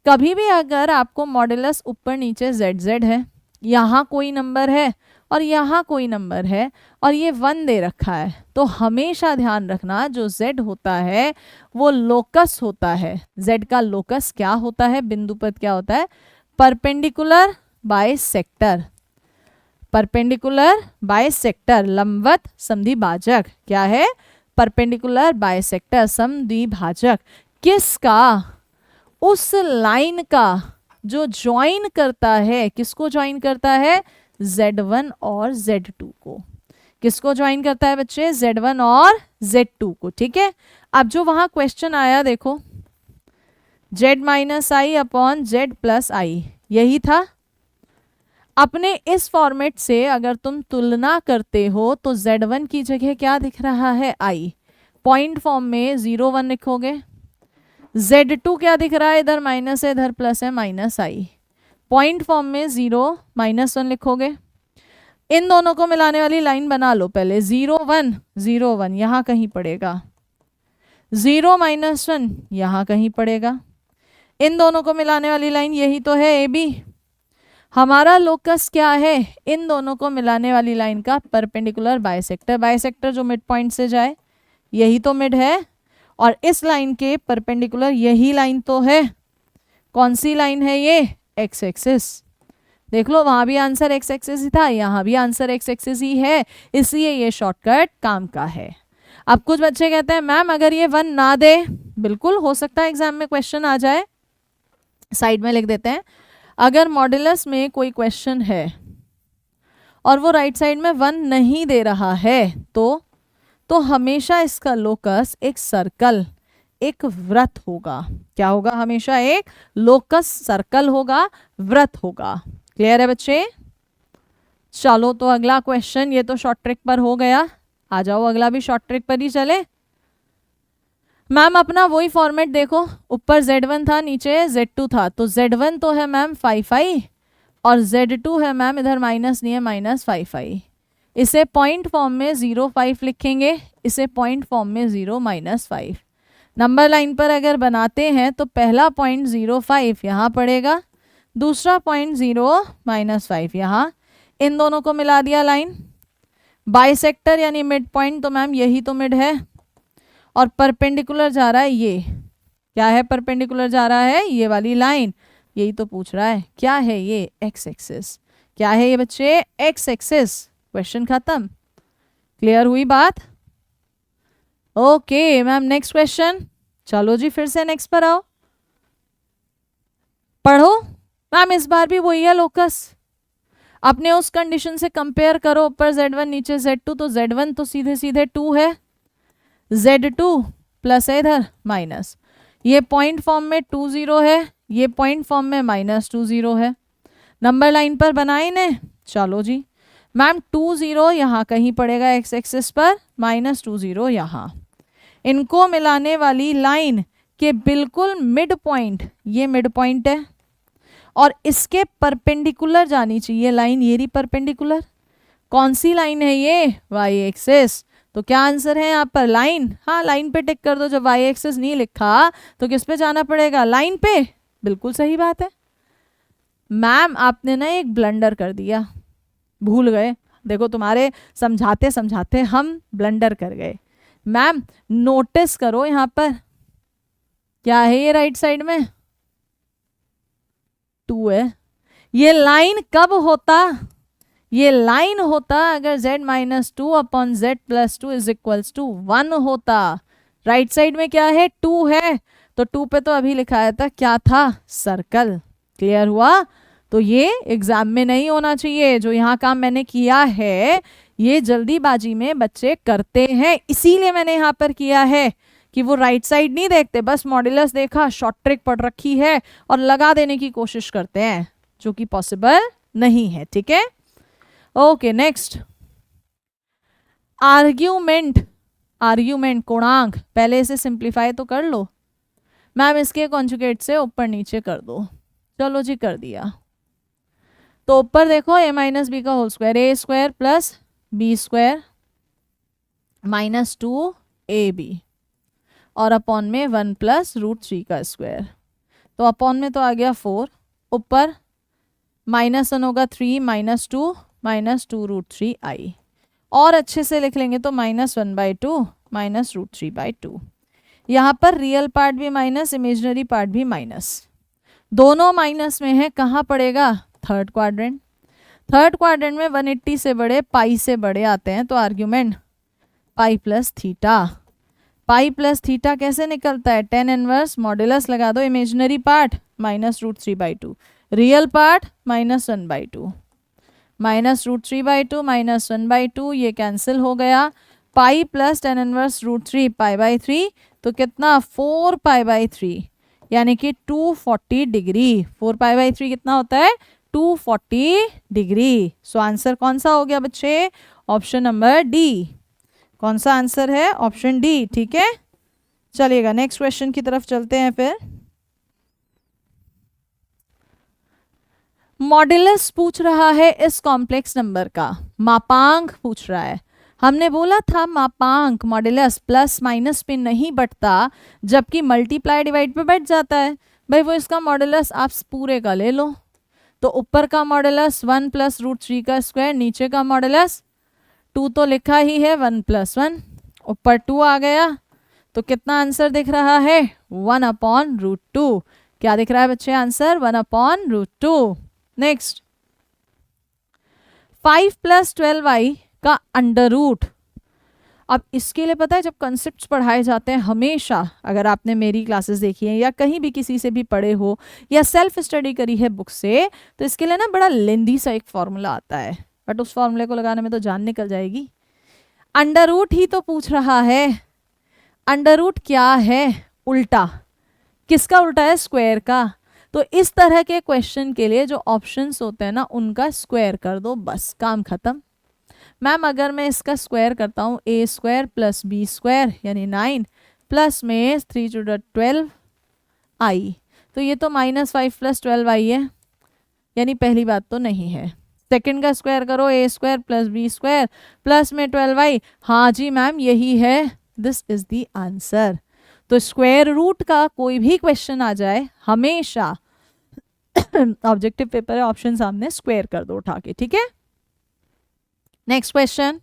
कभी भी अगर आपको मॉड्यूलस ऊपर नीचे z है, यहाँ कोई नंबर है और यहाँ कोई नंबर है, और ये 1 दे रखा है, तो हमेशा ध्यान रखना जो z होता है वो लोकस होता है। z का लोकस क्या होता है, बिंदु पद क्या होता है, परपेंडिकुलर बाइसेक्टर। परपेंडिकुलर बाइसेक्टर, लंबवत समद्विभाजक। क्या है, परपेंडिकुलर बाइसेक्टर, समद्विभाजक। किसका, उस लाइन का जो ज्वाइन करता है, किसको ज्वाइन करता है, z1 और z2 को। किसको ज्वाइन करता है बच्चे, z1 और z2 को। ठीक है, अब जो वहां क्वेश्चन आया देखो, z - i upon z + i, यही था। अपने इस फॉर्मेट से अगर तुम तुलना करते हो तो z1 की जगह क्या दिख रहा है, i। पॉइंट फॉर्म में 0 1 लिखोगे। z2 क्या दिख रहा है, इधर माइनस है इधर प्लस है, -i। पॉइंट फॉर्म में 0 -1 लिखोगे। इन दोनों को मिलाने वाली लाइन बना लो पहले, 0 1 0 1 यहाँ कहीं पड़ेगा, 0 -1 यहाँ कहीं पड़ेगा। इन दोनों को मिलाने वाली लाइन यही तो है AB। हमारा लोकस क्या है, इन दोनों को मिलाने वाली लाइन का परपेंडिकुलर बाइसेक्टर। बाइसेक्टर जो मिड पॉइंट से जाए, यही तो मिड है, और इस लाइन के परपेंडिकुलर यही लाइन तो है। कौन सी लाइन है ये, एक्स एक्सिस। देख लो, वहां भी आंसर एक्स एक्सिस ही था, यहाँ भी आंसर एक्स एक्सिस ही है, इसलिए ये शॉर्टकट काम का है। अब कुछ बच्चे कहते हैं मैम अगर ये 1 ना दे, बिल्कुल हो सकता है एग्जाम में क्वेश्चन आ जाए, साइड में लिख देते हैं। अगर मॉड्यूलस में कोई क्वेश्चन है और वो राइट साइड में 1 नहीं दे रहा है तो हमेशा इसका लोकस एक सर्कल, एक वृत्त होगा। क्या होगा? हमेशा एक लोकस सर्कल होगा, वृत्त होगा। क्लियर है बच्चे? चलो तो अगला क्वेश्चन, ये तो शॉर्ट ट्रिक पर हो गया, आ जाओ अगला भी शॉर्ट ट्रिक पर ही चले। मैम अपना वही फॉर्मेट देखो, ऊपर Z1 था, नीचे Z2 था, तो Z1 तो है मैम 5i और Z2 है मैम इधर माइनस नहीं है, -5i। इसे पॉइंट फॉर्म में 0.5 लिखेंगे, इसे पॉइंट फॉर्म में 0 -5। नंबर लाइन पर अगर बनाते हैं तो पहला पॉइंट 0.5 यहाँ पड़ेगा, दूसरा पॉइंट 0 -5 यहाँ, इन दोनों को मिला दिया लाइन। बाइसेक्टर यानी मिड पॉइंट, तो मैम यही तो मिड है, और परपेंडिकुलर जा रहा है, ये क्या है? परपेंडिकुलर जा रहा है ये वाली लाइन, यही तो पूछ रहा है। क्या है ये? X axis. क्या है ये बच्चे? X axis. क्वेश्चन खत्म। क्लियर हुई बात? Okay ma'am, next question. चलो जी फिर से नेक्स्ट पर आओ, पढ़ो। मैम इस बार भी वही है लोकस, अपने उस कंडीशन से कंपेयर करो, ऊपर Z1 नीचे Z2, तो Z1 तो सीधे सीधे 2 है, Z2 प्लस है इधर माइनस, ये पॉइंट फॉर्म में 2 0 है, ये पॉइंट फॉर्म में -2 0 है। नंबर लाइन पर बनाए ने, चलो जी मैम 2 0 यहाँ कहीं पड़ेगा एक्स एक्सिस पर, -2 0 यहाँ। इनको मिलाने वाली लाइन के बिल्कुल मिड पॉइंट, ये मिड पॉइंट है, और इसके परपेंडिकुलर जानी चाहिए लाइन, ये रही परपेंडिकुलर। कौन सी लाइन है ये? Y axis. तो क्या आंसर है यहाँ पर? लाइन। हाँ लाइन पे टिक कर दो, जब वाई एक्सिस नहीं लिखा तो किस पे जाना पड़ेगा? लाइन पे। बिल्कुल सही बात है। मैम आपने ना एक ब्लंडर कर दिया, भूल गए। देखो तुम्हारे समझाते समझाते हम ब्लंडर कर गए। मैम नोटिस करो यहाँ पर, क्या है ये राइट साइड में? 2 है। ये लाइन कब होता? ये लाइन होता अगर z -2 अपॉन z + 2 = 1 होता। राइट साइड में क्या है? 2 है, तो 2 पे तो अभी लिखाया था, क्या था? सर्कल। क्लियर हुआ? तो ये एग्जाम में नहीं होना चाहिए। जो यहाँ काम मैंने किया है ये जल्दीबाजी में बच्चे करते हैं, इसीलिए मैंने यहाँ पर किया है कि वो राइट साइड नहीं देखते, बस मॉड्यूलस देखा, शॉर्ट ट्रिक पढ़ रखी है और लगा देने की कोशिश करते हैं, जो कि पॉसिबल नहीं है। ठीक है, ओके नेक्स्ट। आर्ग्यूमेंट, आर्ग्यूमेंट कोणांक, पहले इसे सिंप्लीफाई तो कर लो। मैम इसके कॉन्जुगेट से ऊपर नीचे कर दो। चलो जी कर दिया। तो ऊपर देखो a - b का whole square, a² + b² -2ab, और अपॉन में 1 + √3 का स्क्वायर। तो अपॉन में तो आ गया 4, ऊपर -1 होगा 3 -2 -2 √3i, और अच्छे से लिख लेंगे तो -1/2 -√3/2। यहाँ पर रियल पार्ट भी माइनस, इमेजिनरी पार्ट भी माइनस, दोनों माइनस में है। कहाँ पड़ेगा? Third quadrant. थर्ड क्वाड्रेंट में 180 से बड़े, पाई से बड़े आते हैं, तो आर्ग्यूमेंट पाई + थीटा। पाई + थीटा कैसे निकलता है? tan इनवर्स, मॉड्यूलस लगा दो, इमेजिनरी पार्ट -√3/2, रियल पार्ट -1/2, -√3/2 -1/2, ये कैंसिल हो गया। पाई + tan इनवर्स √3 π/3, तो कितना? 4π/3, यानी कि 240 डिग्री। 4π/3 कितना होता है? 240 डिग्री। सो आंसर कौन सा हो गया बच्चे? Option number D. कौन सा आंसर है? Option D. ठीक है, चलिएगा नेक्स्ट क्वेश्चन की तरफ चलते हैं। फिर मॉड्यूलस पूछ रहा है इस कॉम्प्लेक्स नंबर का, मापांक पूछ रहा है। हमने बोला था मापांक मॉड्यूलस प्लस माइनस पे नहीं बढ़ता, जबकि मल्टीप्लाई डिवाइड पे बैठ जाता है। भाई वो इसका मॉड्यूलस आप पूरे का ले लो, तो ऊपर का मॉड्यूलस 1 + √3 का स्क्वायर, नीचे का मॉड्यूलस 2 तो लिखा ही है 1 + 1, ऊपर 2 आ गया, तो कितना आंसर दिख रहा है? 1/√2। क्या दिख रहा है बच्चे आंसर? 1/√2। नेक्स्ट, 5 + 12i का अंडर रूट। अब इसके लिए पता है, जब कंसेप्ट्स पढ़ाए जाते हैं हमेशा, अगर आपने मेरी क्लासेस देखी हैं या कहीं भी किसी से भी पढ़े हो या सेल्फ स्टडी करी है बुक से, तो इसके लिए ना बड़ा लेंदी सा एक फॉर्मूला आता है, बट उस फॉर्मूले को लगाने में तो जान निकल जाएगी। अंडर रूट ही तो पूछ रहा है। अंडर रूट क्या है? उल्टा। किसका उल्टा है? स्क्वायर का। तो इस तरह के क्वेश्चन के लिए जो ऑप्शंस होते हैं ना, उनका स्क्वायर कर दो, बस काम खत्म। मैम अगर मैं इसका स्क्वायर करता हूँ, ए स्क्वायर प्लस बी स्क्वायर यानी 9 प्लस में 3 टू द 12 आई, तो ये तो -5 प्लस 12 आई है, यानी पहली बात तो नहीं है। सेकंड का स्क्वायर करो, A square plus B square plus में 12 आई, हाँ जी मैम यही है, दिस इज द आंसर। तो स्क्वायर रूट का कोई भी क्वेश्चन आ जाए हमेशा ऑब्जेक्टिव पेपर है, ऑप्शन सामने, स्क्वायर कर दो उठा के, ठीक है। Next question,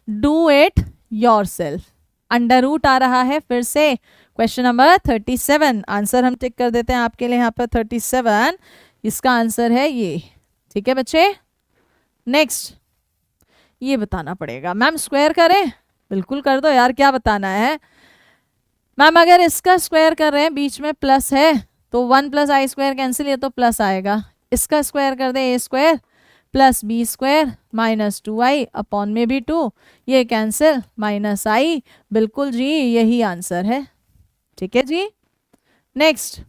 do it yourself. Under root आ रहा है फिर से। क्वेश्चन नंबर 37, आंसर हम टिक कर देते हैं आपके लिए यहाँ पर 37, इसका आंसर है ये, ठीक है बच्चे। नेक्स्ट, ये बताना पड़ेगा। मैम स्क्वायर करें? बिल्कुल कर दो यार, क्या बताना है। मैम अगर इसका स्क्वायर कर रहे हैं, बीच में प्लस है, तो 1 प्लस आई स्क्वायर कैंसिल, ये तो प्लस आएगा। इसका स्क्वायर कर दे, A square plus B square minus 2i upon में भी 2, ये कैंसिल, माइनस आई, बिल्कुल जी यही आंसर है, ठीक है जी। Next,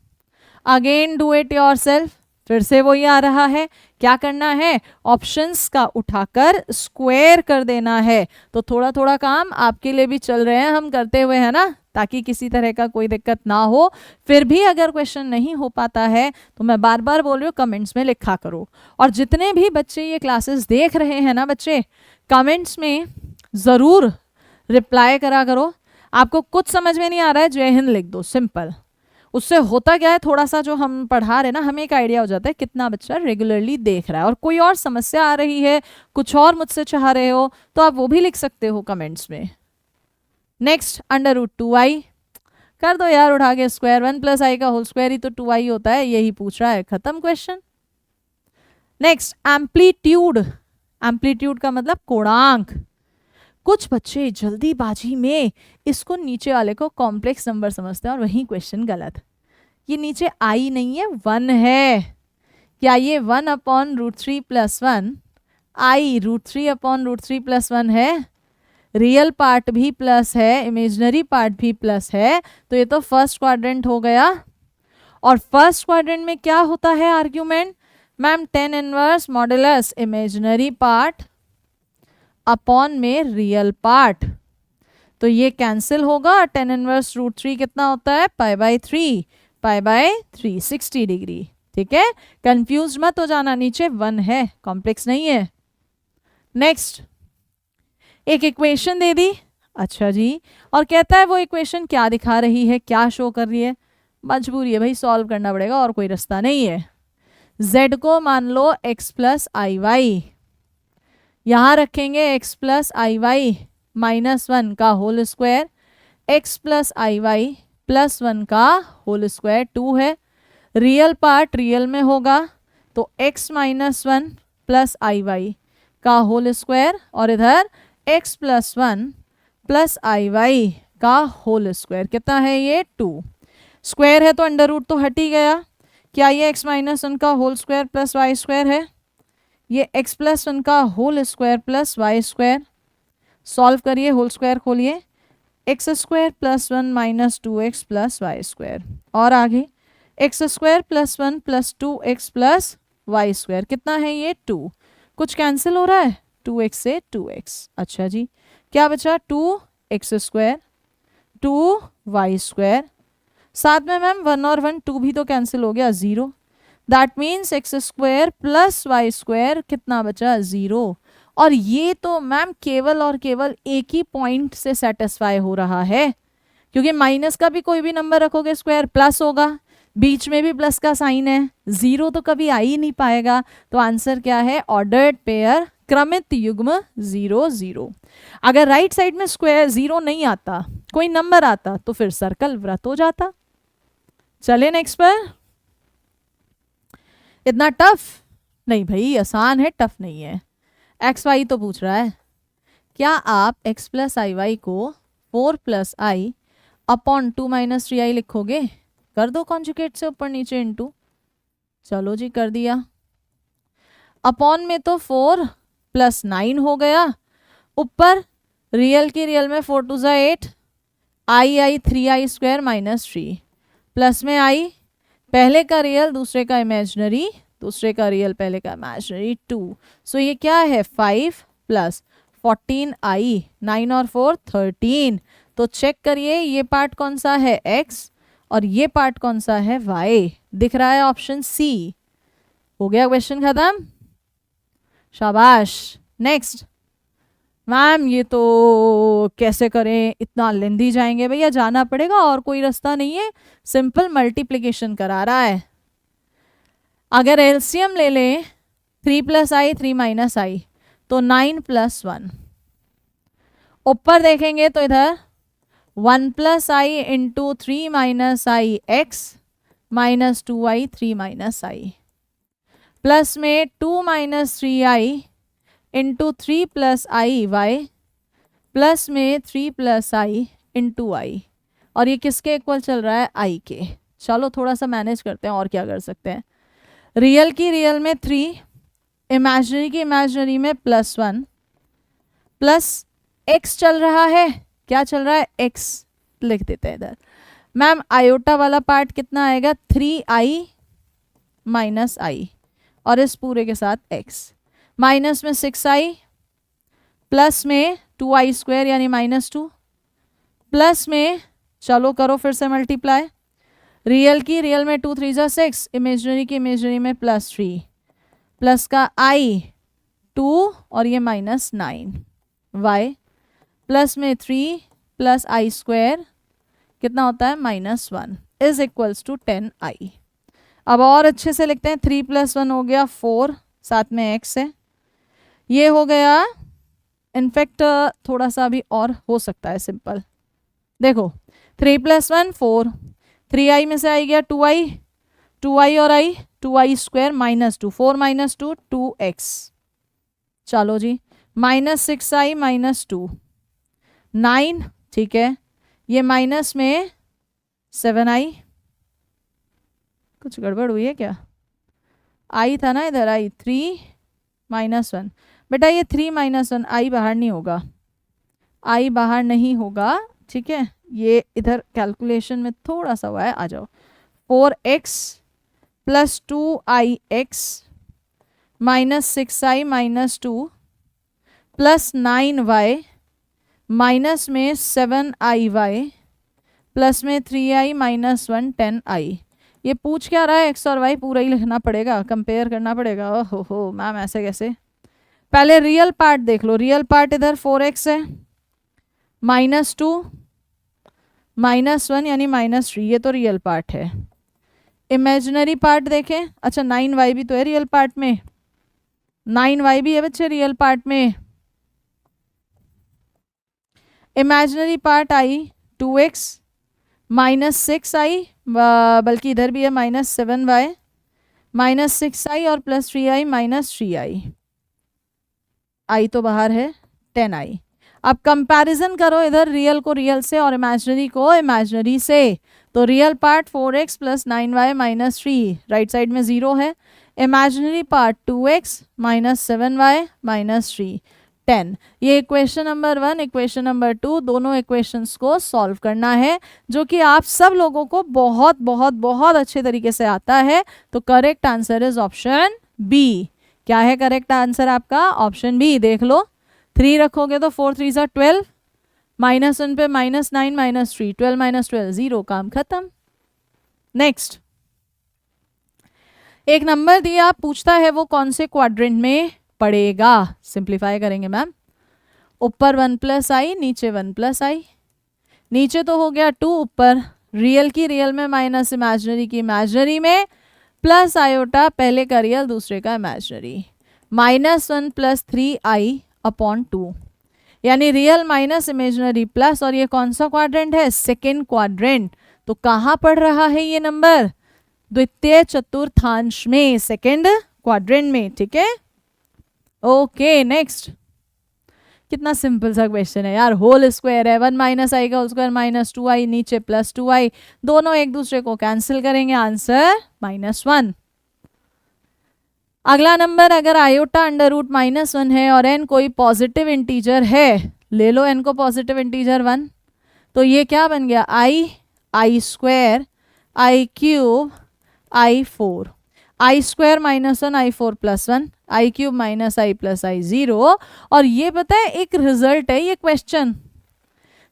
again do it yourself, फिर से वही आ रहा है। क्या करना है? ऑप्शंस का उठाकर स्क्वायर कर देना है। तो थोड़ा थोड़ा काम आपके लिए भी चल रहे हैं हम करते हुए, है ना, ताकि किसी तरह का कोई दिक्कत ना हो। फिर भी अगर क्वेश्चन नहीं हो पाता है तो मैं बार बार बोल रही हूँ, कमेंट्स में लिखा करो। और जितने भी बच्चे ये क्लासेस देख रहे हैं ना बच्चे, कमेंट्स में ज़रूर रिप्लाई करा करो। आपको कुछ समझ में नहीं आ रहा है, जय हिंद लिख दो, सिंपल। उससे होता क्या है, थोड़ा सा जो हम पढ़ा रहे ना, हमें एक आइडिया हो जाता है कितना बच्चा रेगुलरली देख रहा है। और कोई और समस्या आ रही है, कुछ और मुझसे चाह रहे हो, तो आप वो भी लिख सकते हो कमेंट्स में। नेक्स्ट, अंडर रूट 2i कर दो यार उठा के स्क्वायर, 1 प्लस आई का होल स्क्वायर ही तो 2i होता है, यही पूछ रहा है, खत्म क्वेश्चन। Next, amplitude. एम्पलीट्यूड का मतलब कोणांक। कुछ बच्चे जल्दीबाजी में इसको नीचे वाले को कॉम्प्लेक्स नंबर समझते हैं और वही क्वेश्चन गलत। ये नीचे आई नहीं है, 1 है। क्या ये 1 अपॉन रूट 3 प्लस 1 आई रूट 3 अपॉन रूट 3 प्लस 1 है? रियल पार्ट भी प्लस है, इमेजिनरी पार्ट भी प्लस है, तो ये तो फर्स्ट क्वाड्रेंट हो गया। और फर्स्ट क्वाड्रेंट में क्या होता है argument? Ma'am tan inverse modulus imaginary part upon में रियल पार्ट, तो ये कैंसिल होगा। tan इनवर्स रूट 3 कितना होता है? π/3, π/3 60 डिग्री, ठीक है। कंफ्यूज मत हो जाना, नीचे 1 है, कॉम्प्लेक्स नहीं है। नेक्स्ट, एक इक्वेशन दे दी, अच्छा जी, और कहता है वो इक्वेशन क्या दिखा रही है, क्या शो कर रही है। मजबूरी है भाई, सॉल्व करना पड़ेगा, और कोई रास्ता नहीं है। z को मान लो x प्लस आई वाई, यहाँ रखेंगे x प्लस आई वाई -1 का होल स्क्वायर, x प्लस आई वाई प्लस 1 का होल स्क्वायर 2 है। रियल पार्ट रियल में होगा, तो x -1 प्लस आई वाई का होल स्क्वायर, और इधर x प्लस 1 प्लस आई वाई का होल स्क्वायर कितना है? ये 2। स्क्वायर है तो अंडर रूट तो हट ही गया। क्या ये x -1 का whole square plus y square है? ये x प्लस 1 का whole square plus y square. Solve करिए, होल स्क्वायर खोलिए, x square plus 1 minus 2x plus y square, और आगे x square plus 1 plus 2x plus y square कितना है? ये 2। कुछ कैंसिल हो रहा है, 2x से 2x, अच्छा जी, क्या बचा? 2x स्क्वायर 2y स्क्वायर, साथ में मैम 1 और 1 2 भी तो कैंसिल हो गया, 0। That means x square plus y square कितना बचा? 0। और ये तो मैम केवल और केवल एक ही पॉइंट से सेटिस्फाई हो रहा है, क्योंकि माइनस का भी कोई भी नंबर रखोगे स्क्वायर प्लस होगा, बीच में भी प्लस का साइन है, 0 तो कभी आ ही नहीं पाएगा। तो आंसर क्या है? ऑर्डर्ड पेयर, क्रमित युग्म 0 0। अगर राइट साइड में स्क्वायर 0 नहीं आता, कोई नंबर आता, तो फिर सर्कल वृत्त हो जाता। चले नेक्स्ट पर। इतना टफ नहीं भाई, आसान है, टफ नहीं है। एक्स वाई तो पूछ रहा है, क्या आप x प्लस आई वाई को 4 प्लस आई अपॉन 2 माइनस 3 आई लिखोगे? कर दो कॉन्जुगेट से ऊपर नीचे इनटू। चलो जी कर दिया। अपॉन में तो 4 प्लस 9 हो गया, ऊपर रियल की रियल में 4 2 8, आई 3 स्क्वायर माइनस 3, प्लस में आई, पहले का रियल दूसरे का इमेजिनरी, दूसरे का रियल पहले का इमेजिनरी 2। सो ये क्या है 5 प्लस 14 आई, 9 और 4 13। तो चेक करिए ये पार्ट कौन सा है x और ये पार्ट कौन सा है y। दिख रहा है ऑप्शन सी। हो गया क्वेश्चन खत्म, शाबाश। नेक्स्ट। मैम ये तो कैसे करें, इतना लेंदी जाएंगे? भैया जाना पड़ेगा, और कोई रास्ता नहीं है, सिंपल मल्टीप्लिकेशन करा रहा है। अगर एलसीएम ले लें 3 प्लस आई 3 माइनस आई तो 9 प्लस 1। ऊपर देखेंगे तो इधर 1 प्लस आई इंटू 3 माइनस आई एक्स माइनस 2 आई 3 माइनस आई, प्लस में 2 माइनस 3 आई इंटू 3 प्लस आई वाई, प्लस में 3 प्लस आई इंटू आई। और ये किसके इक्वल चल रहा है? आई के। चलो थोड़ा सा मैनेज करते हैं, और क्या कर सकते हैं। रियल की रियल में 3, इमेजिनरी की इमेजिनरी में +1, प्लस x चल रहा है। क्या चल रहा है? x लिख देते हैं इधर। मैम आयोटा वाला पार्ट कितना आएगा? 3i माइनस आई, और इस पूरे के साथ x, माइनस में 6i, प्लस में 2i स्क्वायर यानी -2, प्लस में चलो करो फिर से मल्टीप्लाई। रियल की रियल में 2 3 6, इमेजिनरी की इमेजिनरी में +3, प्लस का i 2 और ये -9, y प्लस में 3 प्लस आई स्क्वायर कितना होता है? -1 इज इक्वल्स टू 10i। अब और अच्छे से लिखते हैं, 3 + 1 हो गया 4, साथ में x है, ये हो गया। इनफैक्ट थोड़ा सा भी और हो सकता है सिंपल। देखो 3 + 1 4, 3i में से आई गया 2i, 2i और i 2i स्क्वायर -2, 4 - 2 2x। चलो जी -6i -2 9, ठीक है। ये माइनस में 7i, कुछ गड़बड़ हुई है क्या? आई था ना इधर, आई 3 - 1। बेटा ये 3 - 1 आई बाहर नहीं होगा, आई बाहर नहीं होगा, ठीक है। ये इधर कैलकुलेशन में थोड़ा सा हुआ है, आ जाओ। 4x + 2ix -6i -2 plus 9y minus में 7iy प्लस में 3i -1 10i। ये पूछ क्या रहा है? x और y पूरा ही लिखना पड़ेगा, कंपेयर करना पड़ेगा। ओहो हो मैम ऐसे कैसे? पहले रियल पार्ट देख लो। रियल पार्ट इधर 4x है, -2 -1 यानी -3, ये तो रियल पार्ट है। इमेजिनरी पार्ट देखें, अच्छा 9y भी तो है रियल पार्ट में, 9y भी है बच्चे रियल पार्ट में। इमेजिनरी पार्ट आई 2x -6i, बल्कि इधर भी है -7y -6i और +3i -3i, आई तो बाहर है 10i। अब कंपैरिजन करो इधर रियल को रियल से और इमेजिनरी को इमेजिनरी से। तो real part 4x + 9y -3, right side में 0 है। Imaginary part 2x -7y -3 10। ये इक्वेशन नंबर 1, इक्वेशन नंबर 2, दोनों इक्वेशंस को सॉल्व करना है, जो कि आप सब लोगों को बहुत बहुत बहुत अच्छे तरीके से आता है। तो correct answer is option B. क्या है करेक्ट आंसर आपका? Option B. देख लो 3 रखोगे तो 4 3 12, -1 पे -9 -3, 12 - 12 0, काम खत्म। नेक्स्ट। एक नंबर दिया, पूछता है वो कौन से क्वाड्रेंट में पड़ेगा। सिंप्लीफाई करेंगे मैम। ऊपर 1 + i, नीचे 1 + i। नीचे तो हो गया 2, ऊपर रियल की रियल में माइनस इमेजिनरी की इमेजिनरी में, प्लस आयोटा पहले का रियल दूसरे का इमेजिनरी, -1 + 3i अपॉन 2, यानी रियल माइनस इमेजिनरी प्लस। और ये कौन सा क्वाड्रेंट है? Second quadrant. तो कहाँ पड़ रहा है ये नंबर? द्वितीय चतुर्थांश में, सेकेंड क्वाड्रेंट में, ठीक है। Okay next. कितना सिंपल सा क्वेश्चन है यार, होल स्क्वायर है, 1 माइनस आई का होल स्क्वायर माइनस 2i, नीचे प्लस 2i, दोनों एक दूसरे को कैंसिल करेंगे, आंसर -1। अगला नंबर, अगर आयोटा अंडर रूट -1 है और n कोई पॉजिटिव इंटीजर है, ले लो n को पॉजिटिव इंटीजर 1, तो ये क्या बन गया, आई स्क्वायर आई क्यूब i4, आई स्क्वायर -1 i4 +1, आई क्यूब माइनस आई प्लस आई 0। और ये पता है एक रिजल्ट है ये क्वेश्चन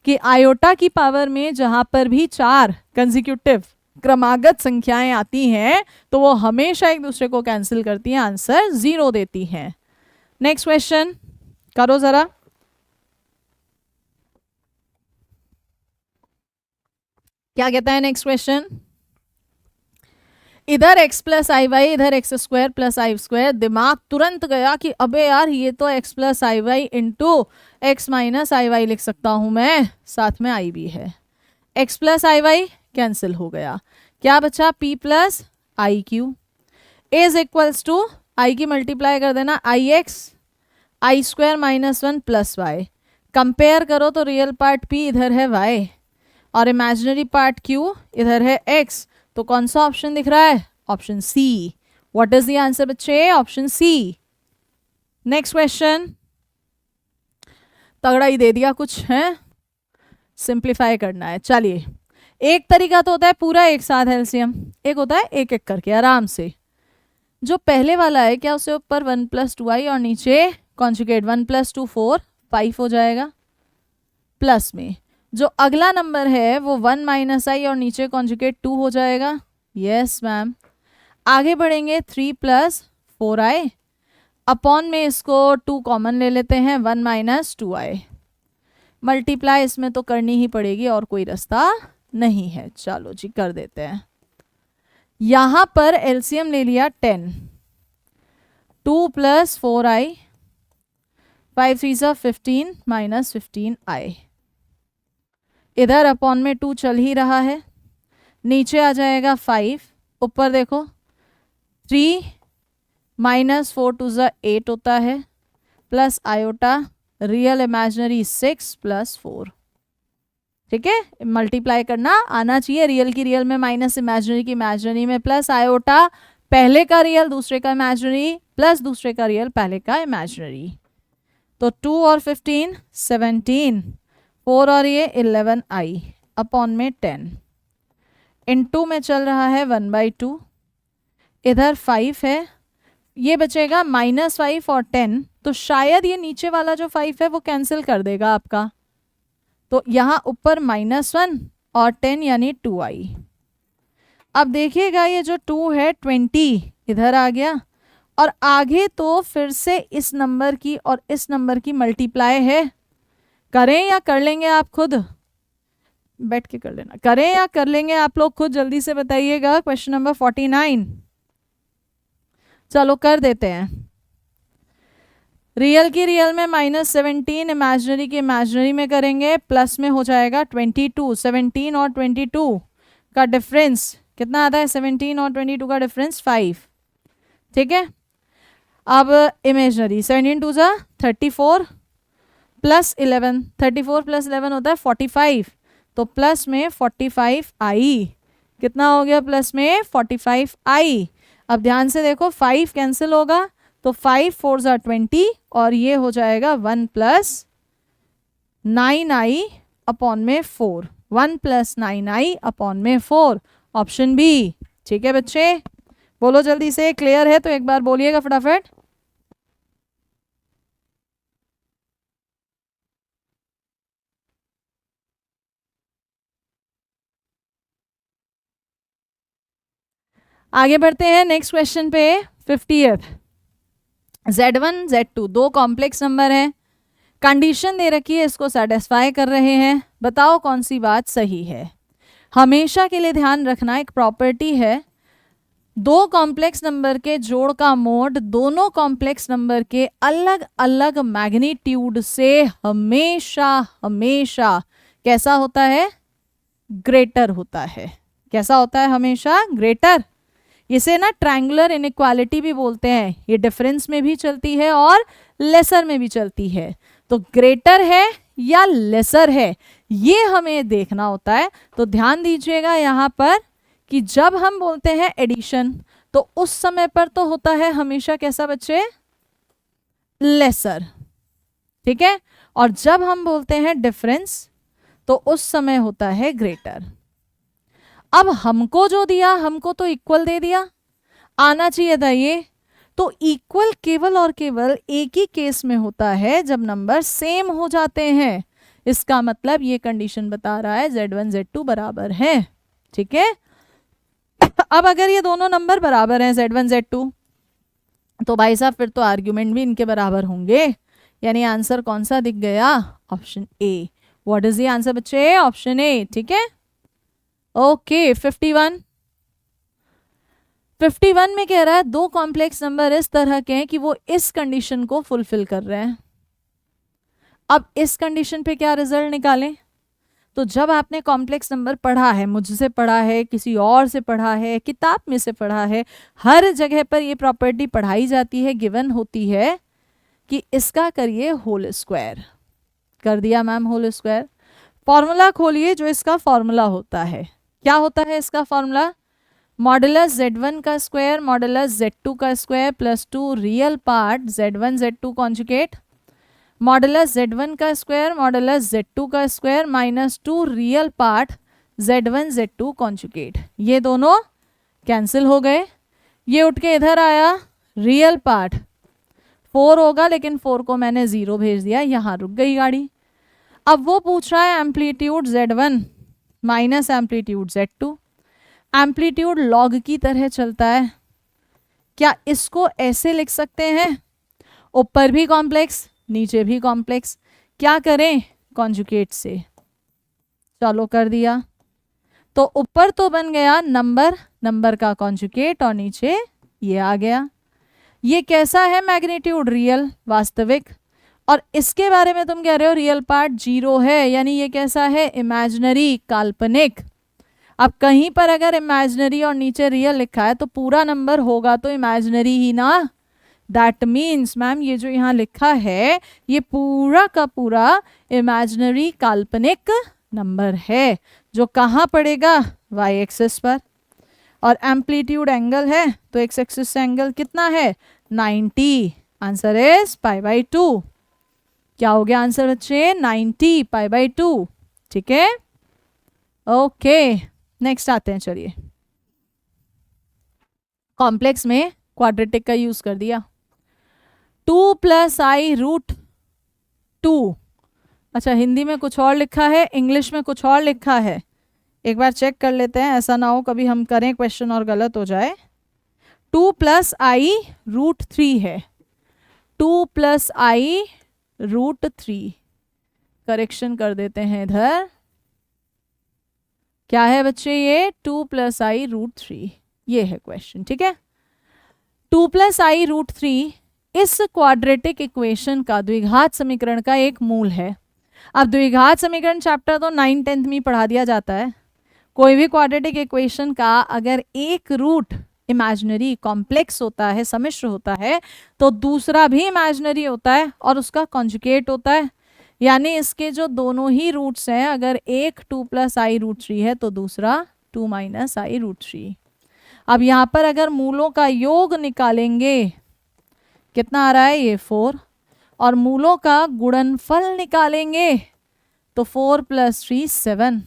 कि आयोटा की पावर में जहां पर भी 4 कंसेक्यूटिव क्रमागत संख्याएं आती हैं तो वो हमेशा एक दूसरे को कैंसिल करती हैं, आंसर 0 देती हैं। नेक्स्ट क्वेश्चन करो जरा। क्या कहता है नेक्स्ट क्वेश्चन, इधर x प्लस आई वाई, इधर एक्स स्क्वायर प्लस आई स्क्वायर। दिमाग तुरंत गया कि अबे यार ये तो x प्लस आई वाई इंटू एक्स माइनस आई वाई लिख सकता हूं मैं, साथ में आई भी है। x प्लस आई वाई कैंसिल हो गया, क्या बचा p plus I Q is equals to I की मल्टीप्लाई कर देना I X I square -1 plus Y. Compare करो तो रियल पार्ट p इधर है y और इमेजिनरी पार्ट q इधर है x, तो कौन सा ऑप्शन दिख रहा है, option C. What is the answer बच्चे, ऑप्शन सी। नेक्स्ट क्वेश्चन, तगड़ा ही दे दिया कुछ है, सिंप्लीफाई करना है। चलिए, एक तरीका तो होता है पूरा एक साथ एलसीएम, एक होता है एक एक करके आराम से। जो पहले वाला है क्या, उससे ऊपर 1 + 2i और नीचे कॉन्जुगेट 1 + 2 4 5 हो जाएगा, प्लस में जो अगला नंबर है वो 1 - i और नीचे कॉन्जुगेट 2 हो जाएगा। Yes ma'am. आगे बढ़ेंगे 3 + 4i, अपॉन में इसको 2 कॉमन ले लेते हैं, 1 - 2i। मल्टीप्लाई इसमें तो करनी ही पड़ेगी और कोई रास्ता नहीं है, चलो जी कर देते हैं। यहां पर एलसीएम ले लिया 10, 2 + 4i, 5 3 15 -15i। इधर अपॉन में 2 चल ही रहा है, नीचे आ जाएगा 5, ऊपर देखो 3 -4 2 8 होता है, प्लस आयोटा रियल इमेजिनरी 6 + 4। ठीक है, मल्टीप्लाई करना आना चाहिए, रियल की रियल में माइनस, इमेजिनरी की इमेजिनरी में प्लस, आयोटा पहले का रियल दूसरे का इमेजिनरी प्लस दूसरे का रियल पहले का इमेजिनरी। तो 2 और 15 17, 4 और ये 11i अपॉन में 10, इनटू में चल रहा है 1/2, इधर 5 है, ये बचेगा -5 और 10, तो शायद ये नीचे वाला जो 5 है वो कैंसिल कर देगा आपका, तो यहाँ ऊपर -1 और 10 यानी 2i। अब देखिएगा ये जो 2 है 20 इधर आ गया, और आगे तो फिर से इस नंबर की और इस नंबर की मल्टीप्लाई है, करें या कर लेंगे आप खुद, बैठ के कर लेना, करें या कर लेंगे आप लोग खुद, जल्दी से बताइएगा। क्वेश्चन नंबर 49, चलो कर देते हैं। रियल की रियल में -17, इमेजिनरी की इमेजिनरी में करेंगे, प्लस में हो जाएगा 22, 17 और 22 का डिफरेंस कितना आता है, 17 और 22 का डिफरेंस 5। ठीक है, अब इमेजिनरी 17 2 34 प्लस 11, 34 + 11 होता है 45, तो प्लस में 45i, कितना हो गया प्लस में 45i। अब ध्यान से देखो 5 कैंसिल होगा, तो 5 4 20 और ये हो जाएगा 1 + 9i अपॉन में 4, 1 + 9i अपॉन में 4, ऑप्शन बी। ठीक है बच्चे, बोलो जल्दी से, क्लियर है तो एक बार बोलिएगा फटाफट। आगे बढ़ते हैं नेक्स्ट क्वेश्चन पे, 50th। Z1 Z2 दो कॉम्प्लेक्स नंबर हैं, कंडीशन दे रखी है, इसको सेटिस्फाई कर रहे हैं, बताओ कौन सी बात सही है। हमेशा के लिए ध्यान रखना, एक प्रॉपर्टी है, दो कॉम्प्लेक्स नंबर के जोड़ का मोड दोनों कॉम्प्लेक्स नंबर के अलग अलग मैग्नीट्यूड से हमेशा हमेशा कैसा होता है, ग्रेटर होता है। कैसा होता है, हमेशा ग्रेटर। इसे ना ट्रायंगुलर इनइक्वालिटी भी बोलते हैं, ये डिफरेंस में भी चलती है और लेसर में भी चलती है। तो ग्रेटर है या लेसर है, ये हमें देखना होता है। तो ध्यान दीजिएगा यहाँ पर कि जब हम बोलते हैं एडिशन तो उस समय पर तो होता है हमेशा कैसा बच्चे, लेसर, ठीक है। और जब हम बोलते हैं डिफरेंस तो उस समय होता है ग्रेटर। अब हमको जो दिया, हमको तो इक्वल दे दिया, आना चाहिए था ये। तो इक्वल केवल और केवल एक ही केस में होता है जब नंबर सेम हो जाते हैं। इसका मतलब ये कंडीशन बता रहा है Z1 Z2 बराबर है, ठीक है। अब अगर ये दोनों नंबर बराबर हैं Z1 Z2 तो भाई साहब फिर तो आर्ग्यूमेंट भी इनके बराबर होंगे, यानी आंसर कौन सा दिख गया, option A. What is the answer बच्चे, ऑप्शन ए, ठीक है। ओके 51 में कह रहा है दो कॉम्प्लेक्स नंबर इस तरह के हैं कि वो इस कंडीशन को फुलफिल कर रहे हैं। अब इस कंडीशन पे क्या रिजल्ट निकालें, तो जब आपने कॉम्प्लेक्स नंबर पढ़ा है, मुझसे पढ़ा है, किसी और से पढ़ा है, किताब में से पढ़ा है, हर जगह पर ये प्रॉपर्टी पढ़ाई जाती है, गिवन होती है कि इसका करिए होल स्क्वायर। कर दिया मैम होल स्क्वायर। फॉर्मूला खोलिए जो इसका फॉर्मूला होता है। क्या होता है इसका फॉर्मूला, मॉडुलस Z1 का स्क्वायर मॉडुलस Z2 का square plus 2 real part Z1 Z2 conjugate, modulus Z1 का स्क्वायर मॉडुलस Z2 का square minus 2 real part Z1 Z2 conjugate. ये दोनों कैंसिल हो गए, ये उठ के इधर आया, रियल पार्ट 4 होगा लेकिन 4 को मैंने 0 भेज दिया, यहाँ रुक गई गाड़ी। अब वो पूछ रहा है amplitude Z1 minus amplitude Z2। Amplitude log की तरह चलता है, क्या इसको ऐसे लिख सकते हैं, ऊपर भी कॉम्प्लेक्स नीचे भी कॉम्प्लेक्स, क्या करें कॉन्जुगेट से। चलो कर दिया, तो ऊपर तो बन गया नंबर, नंबर का कॉन्जुगेट और नीचे ये आ गया। ये कैसा है मैग्नीट्यूड, रियल वास्तविक, और इसके बारे में तुम कह रहे हो रियल पार्ट 0 है, यानी ये कैसा है इमेजिनरी काल्पनिक। अब कहीं पर अगर इमेजिनरी और नीचे रियल लिखा है तो पूरा नंबर होगा तो इमेजिनरी ही ना। दैट मीन्स मैम ये जो यहाँ लिखा है ये पूरा का पूरा इमेजिनरी काल्पनिक नंबर है, जो कहाँ पड़ेगा, y एक्सिस पर। और एम्पलीट्यूड एंगल है तो x एक्सिस से एंगल कितना है 90, आंसर इज π/2। क्या हो गया आंसर बच्चे, 90 π/2, ठीक है। ओके नेक्स्ट आते हैं, चलिए कॉम्प्लेक्स में क्वाड्रेटिक का यूज कर दिया। 2 + i√2, अच्छा हिंदी में कुछ और लिखा है, इंग्लिश में कुछ और लिखा है, एक बार चेक कर लेते हैं, ऐसा ना हो कभी हम करें क्वेश्चन और गलत हो जाए। 2 + i√3 है, 2 + i√3, करेक्शन कर देते हैं इधर, क्या है बच्चे ये 2 + i√3, ये है क्वेश्चन, ठीक है। 2 + i√3 इस क्वाड्रेटिक इक्वेशन का, द्विघात समीकरण का एक मूल है। अब द्विघात समीकरण चैप्टर तो 9th-10th में पढ़ा दिया जाता है। कोई भी क्वाड्रेटिक इक्वेशन का अगर एक रूट इमेजिनरी कॉम्प्लेक्स होता है, सम्मिश्र होता है, तो दूसरा भी इमेजिनरी होता है और उसका कॉन्जुगेट होता है, यानी इसके जो दोनों ही रूट्स हैं, अगर एक 2 + i√3 है तो दूसरा 2 - i√3। अब यहाँ पर अगर मूलों का योग निकालेंगे कितना आ रहा है ये 4, और मूलों का गुणनफल निकालेंगे तो 4 + 3 7।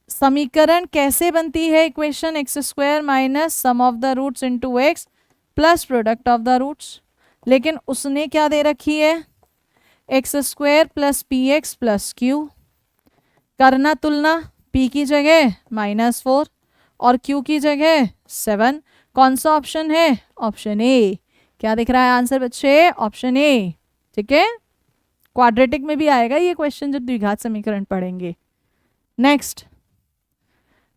समीकरण कैसे बनती है equation, x² minus sum of the roots into x plus product of the roots, लेकिन उसने क्या दे रखी है x² + px + q। करना तुलना, p की जगह -4 और q की जगह 7, कौन सा ऑप्शन है, ऑप्शन ए। क्या दिख रहा है आंसर बच्चे, ऑप्शन ए, ठीक है। क्वाड्रेटिक में भी आएगा ये क्वेश्चन जब द्विघात समीकरण पढ़ेंगे। नेक्स्ट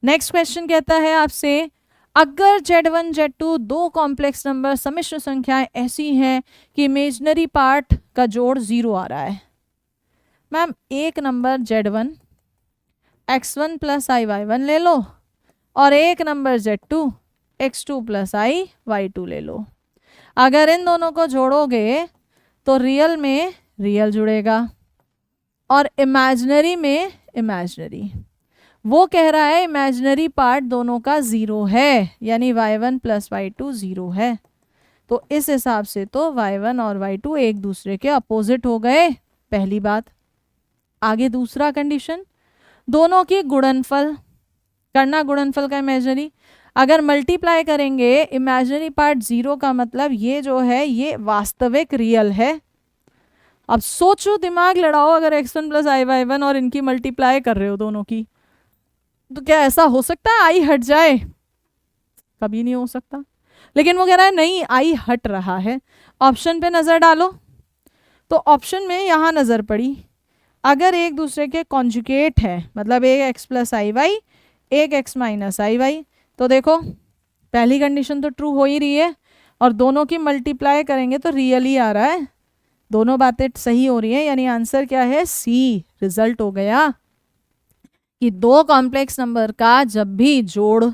क्वेश्चन कहता है आपसे, अगर Z1 Z2 दो कॉम्प्लेक्स नंबर सम्मिश्र संख्याएं ऐसी हैं कि इमेजिनरी पार्ट का जोड़ 0 आ रहा है। मैम एक number Z1 x1 + i y1 ले लो और एक number Z2 x2 + i y2 ले लो। अगर इन दोनों को जोड़ोगे तो रियल में रियल जुड़ेगा, और इमेजिनरी में इमेजिनरी। वो कह रहा है इमेजिनरी पार्ट दोनों का 0 है, यानी y1 प्लस y2 0 है। तो इस हिसाब से तो y1 और y2 एक दूसरे के अपोजिट हो गए, पहली बात। आगे दूसरा कंडीशन, दोनों की गुणनफल करना, गुणनफल का इमेजिनरी। अगर मल्टीप्लाई करेंगे इमेजिनरी पार्ट 0 का मतलब ये जो है ये वास्तविक रियल है। अब सोचो, दिमाग लड़ाओ, अगर x1 प्लस y1 और इनकी मल्टीप्लाई कर रहे हो दोनों की, तो क्या ऐसा हो सकता है आई हट जाए? कभी नहीं हो सकता। लेकिन वो कह रहा है नहीं, आई हट रहा है। ऑप्शन पे नज़र डालो, तो ऑप्शन में यहाँ नज़र पड़ी, अगर एक दूसरे के कॉन्जुगेट है, मतलब एक x प्लस आई वाई, एक x माइनस आई वाई, तो देखो पहली कंडीशन तो ट्रू हो ही रही है, और दोनों की मल्टीप्लाई करेंगे तो रियल ही आ रहा है, दोनों बातें सही हो रही हैं, यानी आंसर क्या है? सी। रिजल्ट हो गया कि दो कॉम्प्लेक्स नंबर का जब भी जोड़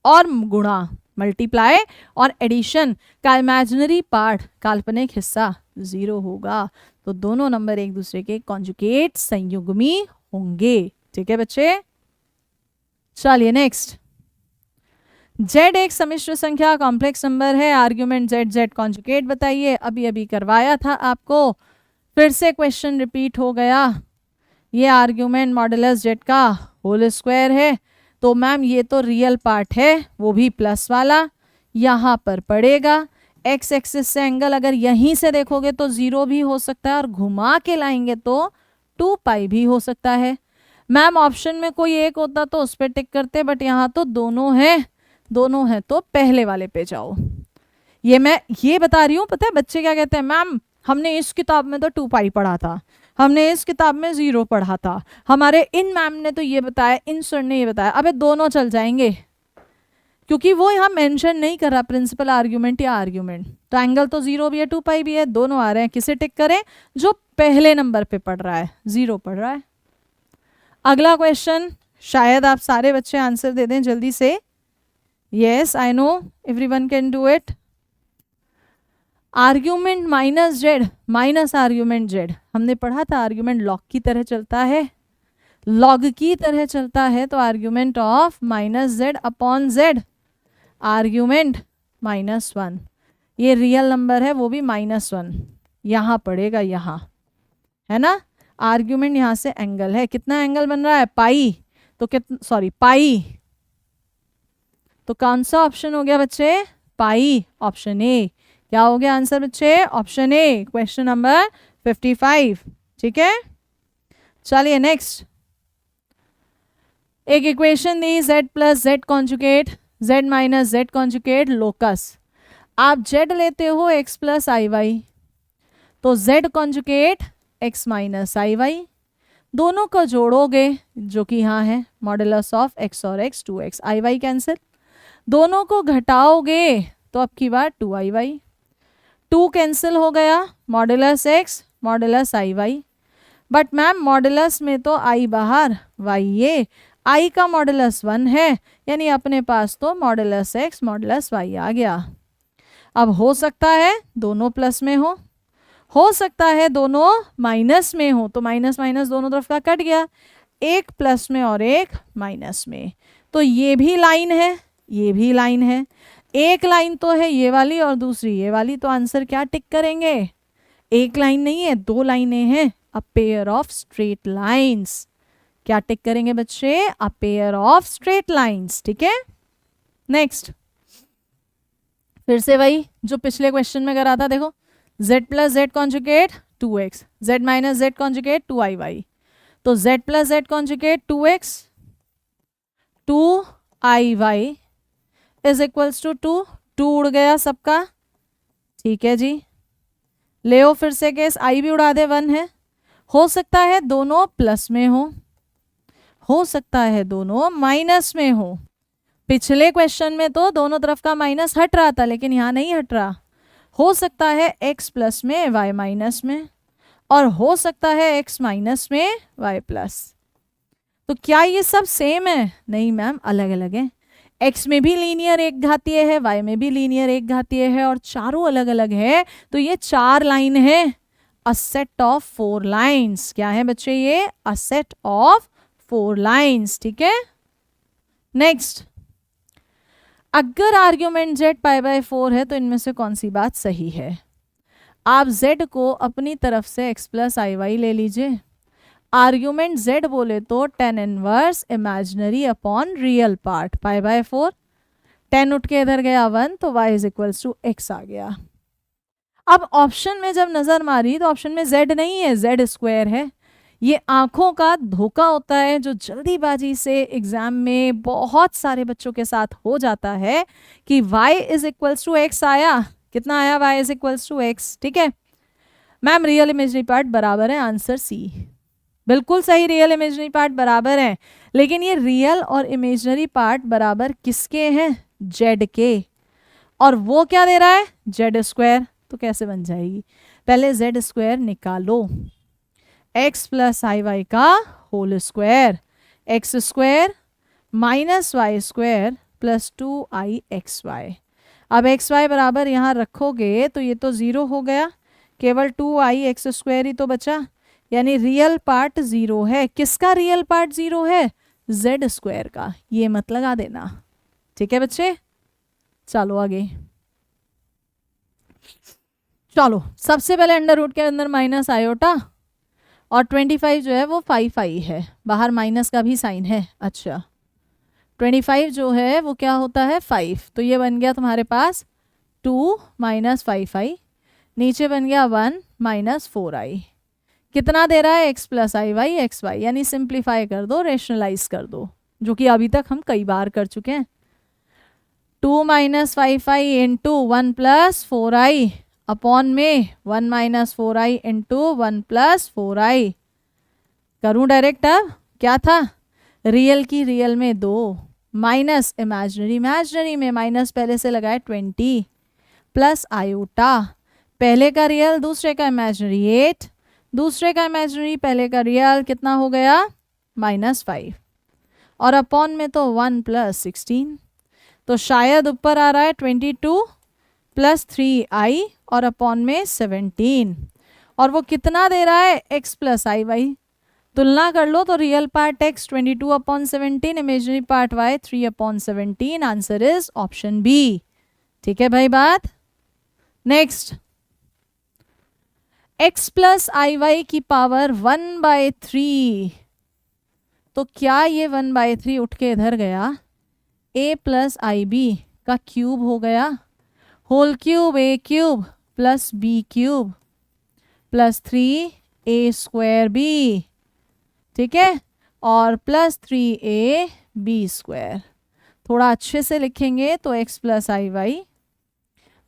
और गुणा, मल्टीप्लाई और एडिशन का इमेजिनरी पार्ट, काल्पनिक हिस्सा 0 होगा, तो दोनों नंबर एक दूसरे के कॉन्जुगेट संयुग्मी होंगे। ठीक है बच्चे, चलिए नेक्स्ट। z एक सम्मिश्र संख्या कॉम्प्लेक्स नंबर है, आर्ग्यूमेंट z z कॉन्जुगेट बताइए। अभी अभी करवाया था आपको, फिर से क्वेश्चन रिपीट हो गया। ये आर्ग्यूमेंट मॉडुलस z का होल स्क्वायर है, तो मैम ये तो रियल पार्ट है, वो भी प्लस वाला, यहाँ पर पड़ेगा। x एक्सिस से एंगल अगर यहीं से देखोगे तो 0 भी हो सकता है, और घुमा के लाएंगे तो 2 पाई भी हो सकता है। मैम ऑप्शन में कोई एक होता तो उस पर टिक करते, बट यहाँ तो दोनों है, दोनों है तो पहले वाले पे जाओ। ये मैं ये बता रही हूँ, पता है बच्चे क्या कहते हैं, मैम हमने इस किताब में तो 2 पाई पढ़ा था, हमने इस किताब में 0 पढ़ा था, हमारे इन मैम ने तो ये बताया, इन सर ने ये बताया। अबे दोनों चल जाएंगे, क्योंकि वो यहाँ मेंशन नहीं कर रहा प्रिंसिपल आर्ग्यूमेंट या आर्ग्यूमेंट। तो एंगल तो 0 भी है, 2 पाई भी है, दोनों आ रहे हैं, किसे टिक करें? जो पहले नंबर पे पढ़ रहा है, 0 पढ़ रहा है। अगला क्वेश्चन, शायद आप सारे बच्चे आंसर दे दें जल्दी से। Yes I know everyone can do it. Argument minus Z minus argument Z, हमने पढ़ा था आर्ग्यूमेंट लॉग की तरह चलता है, लॉग की तरह चलता है, तो argument of minus Z upon Z, argument -1, ये रियल नंबर है वो भी -1, यहाँ पड़ेगा, यहाँ है ना। आर्ग्यूमेंट यहाँ से एंगल है, कितना एंगल बन रहा है? पाई, तो कितना, सॉरी पाई, तो कौन सा ऑप्शन हो गया बच्चे? पाई, ऑप्शन ए। क्या हो गया आंसर बच्चे? Option A, question number 55। ठीक है, चलिए नेक्स्ट। एक इक्वेशन दी, z plus z conjugate z minus z conjugate locus. आप z लेते हो x प्लस आई वाई, तो z कॉन्जुगेट x माइनस आई वाई, दोनों को जोड़ोगे जो कि यहाँ है मॉडुलस ऑफ x और x, 2x, आई वाई कैंसिल, दोनों को घटाओगे तो अब की बार 2i y, 2 कैंसिल हो गया, modulus x modulus i y, but ma'am modulus में तो i बाहर y ये, i का मॉडुलस 1 है, यानी अपने पास तो मॉडुलस x मॉडुलस y आ गया। अब हो सकता है दोनों प्लस में हो सकता है दोनों माइनस में हो, तो माइनस माइनस दोनों तरफ का कट गया, एक प्लस में और एक माइनस में, तो ये भी लाइन है, ये भी लाइन है, एक लाइन तो है ये वाली और दूसरी ये वाली, तो आंसर क्या टिक करेंगे? एक लाइन नहीं है, 2 लाइनें हैं, a pair of straight lines. क्या टिक करेंगे बच्चे? A pair of straight lines. ठीक है, नेक्स्ट। फिर से वही जो पिछले क्वेश्चन में करा था, देखो z plus z conjugate 2x, z minus z conjugate 2i y, तो z plus z conjugate 2x 2i y is equals to 2 उड़ गया सबका। ठीक है जी, ले ओ फिर से केस, i भी उड़ा दे, 1 है, हो सकता है दोनों प्लस में हो सकता है दोनों माइनस में हो। पिछले क्वेश्चन में तो दोनों तरफ का माइनस हट रहा था, लेकिन यहाँ नहीं हट रहा। हो सकता है x प्लस में y माइनस में, और हो सकता है x माइनस में y प्लस। तो क्या ये सब सेम है? नहीं मैम, अलग अलग है। x में भी लीनियर एक घातीय है, y में भी लीनियर एक घातीय है, और चारों अलग अलग है, तो ये 4 लाइन है, अ सेट ऑफ 4 लाइन्स। क्या है बच्चे ये? A set of 4 lines. ठीक है, नेक्स्ट, अगर आर्ग्यूमेंट z पाई बाय 4 है तो इनमें से कौन सी बात सही है? आप z को अपनी तरफ से x प्लस आई वाई ले लीजिए। आर्ग्यूमेंट z बोले तो tan inverse imaginary upon real part pi by 4। 10 उठ के इधर गया 1 तो y is equals to x आ गया। अब ऑप्शन में जब नजर मारी तो ऑप्शन में z नहीं है, z स्क्वायर है। ये आंखों का धोखा होता है जो जल्दीबाजी से एग्जाम में बहुत सारे बच्चों के साथ हो जाता है कि y is equals to x आया। कितना आया? y is equals to x। ठीक है मैम, रियल इमेजनरी पार्ट बराबर है, आंसर सी। बिल्कुल सही, रियल इमेजनरी पार्ट बराबर है, लेकिन ये रियल और इमेजनरी पार्ट बराबर किसके हैं? z के। और वो क्या दे रहा है? z square. तो कैसे बन जाएगी? पहले z स्क्वायर निकालो, x प्लस आई वाई का whole square, x square minus y square plus 2i(xy). अब xy बराबर यहाँ रखोगे तो ये तो 0 हो गया, केवल 2i(x² ही तो बचा, यानी रियल पार्ट 0 है। किसका रियल पार्ट 0 है? z स्क्वायर का। ये मत लगा देना। ठीक है बच्चे, चलो आगे। चलो सबसे पहले अंडर रूट के अंदर माइनस आयोटा और 25 जो है वो 5i है, बाहर माइनस का भी साइन है। अच्छा 25 जो है वो क्या होता है? 5। तो ये बन गया तुम्हारे पास 2 माइनस 5i, नीचे बन गया 1 माइनस 4i। कितना दे रहा है? x प्लस आई वाई एक्स वाई, यानी सिंप्लीफाई कर दो, रेशनलाइज कर दो, जो कि अभी तक हम कई बार कर चुके हैं। 2 minus 5i into 1 plus 4i upon में 1 minus 4i into 1 plus 4i। करूँ डायरेक्ट? अब क्या था? रियल की रियल में 2 माइनस इमेजिनरी में माइनस पहले से लगाए 20 प्लस आयोटा, पहले का रियल दूसरे का इमेजिनरी 8, दूसरे का इमेजिनरी पहले का रियल कितना हो गया? -5 और अपॉन में तो 1 प्लस 16, तो शायद ऊपर आ रहा है 22 प्लस 3i और अपॉन में 17, और वो कितना दे रहा है? x प्लस आई वाई। तुलना कर लो तो real part x 22/17, imaginary part y 3/17। Answer is option B. ठीक है भाई बात। नेक्स्ट, x प्लस आई वाई की पावर 1/3, तो क्या ये 1/3 उठ के इधर गया? a प्लस आई बी का क्यूब हो गया, whole cube a cube plus b cube plus 3a² b। ठीक है, और प्लस 3ab²। थोड़ा अच्छे से लिखेंगे तो x प्लस आई वाई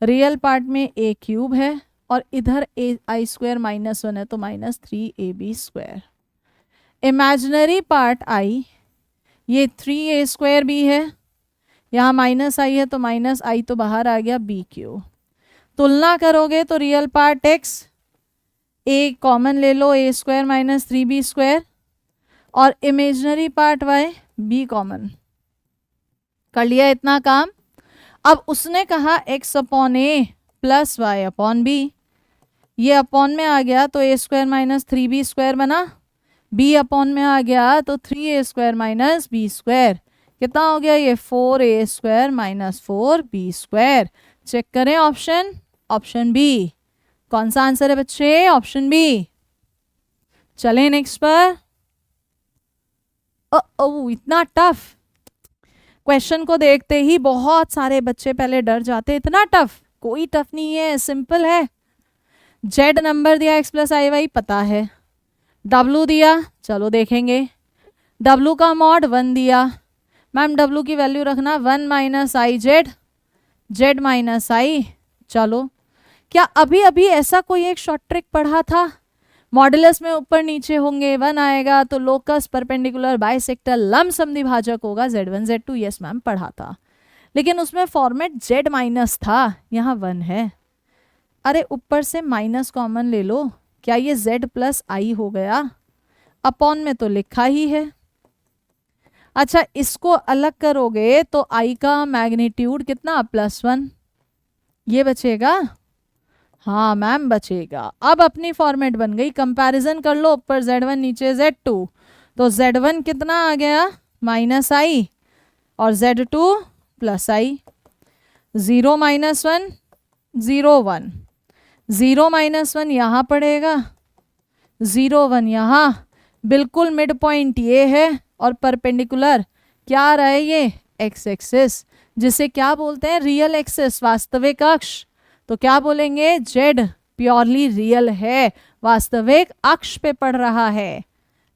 रियल पार्ट में a क्यूब है और इधर ai² -1 है तो -3ab²। इमेजिनरी पार्ट i ये 3a² b है, यहाँ -i है तो -i तो बाहर आ गया b³। तुलना करोगे तो real part x a common ले लो, a² - 3b², और imaginary part y b common. कर लिया इतना काम। अब उसने कहा x upon a plus y upon b, ये अपॉन में आ गया तो a² - 3b² बना, b अपॉन में आ गया तो 3a² - b²। कितना हो गया ये? 4a² - 4b²। चेक करें ऑप्शन, ऑप्शन बी। कौन सा आंसर है बच्चे? Option B. चलें नेक्स्ट पर। इतना टफ क्वेश्चन को देखते ही बहुत सारे बच्चे पहले डर जाते। इतना टफ? कोई टफ नहीं है, सिंपल है। z नंबर दिया, x प्लस आई वाई पता है, w दिया, चलो देखेंगे, w का मॉड 1 दिया, मैम w की वैल्यू रखना 1 minus I Z, z minus I. चलो, क्या अभी अभी ऐसा कोई एक शॉर्ट ट्रिक पढ़ा था? मॉडुलस में ऊपर नीचे होंगे, 1 आएगा तो लोकस परपेंडिकुलर बाइसेक्टर लंब समद्विभाजक होगा z1 z2। यस मैम पढ़ा था, लेकिन उसमें फॉर्मेट z माइनस था, यहाँ 1 है। अरे ऊपर से माइनस कॉमन ले लो, क्या ये z प्लस आई हो गया? अपॉन में तो लिखा ही है। अच्छा इसको अलग करोगे तो i का मैग्नीट्यूड कितना? +1, ये बचेगा हाँ मैम बचेगा। अब अपनी फॉर्मेट बन गई, कंपैरिजन कर लो, ऊपर Z1 नीचे Z2, तो Z1 कितना आ गया माइनस आई और Z2 प्लस आई। 0 माइनस 1 0 1, 0 माइनस 1 यहाँ पड़ेगा, 0 1 यहाँ, बिल्कुल मिड पॉइंट ये है और परपेंडिकुलर क्या आ रहा है ये एक्स एक्सिस, जिसे क्या बोलते हैं रियल एक्सिस, वास्तविक अक्ष। तो क्या बोलेंगे जेड प्योरली रियल है, वास्तविक अक्ष पे पड़ रहा है।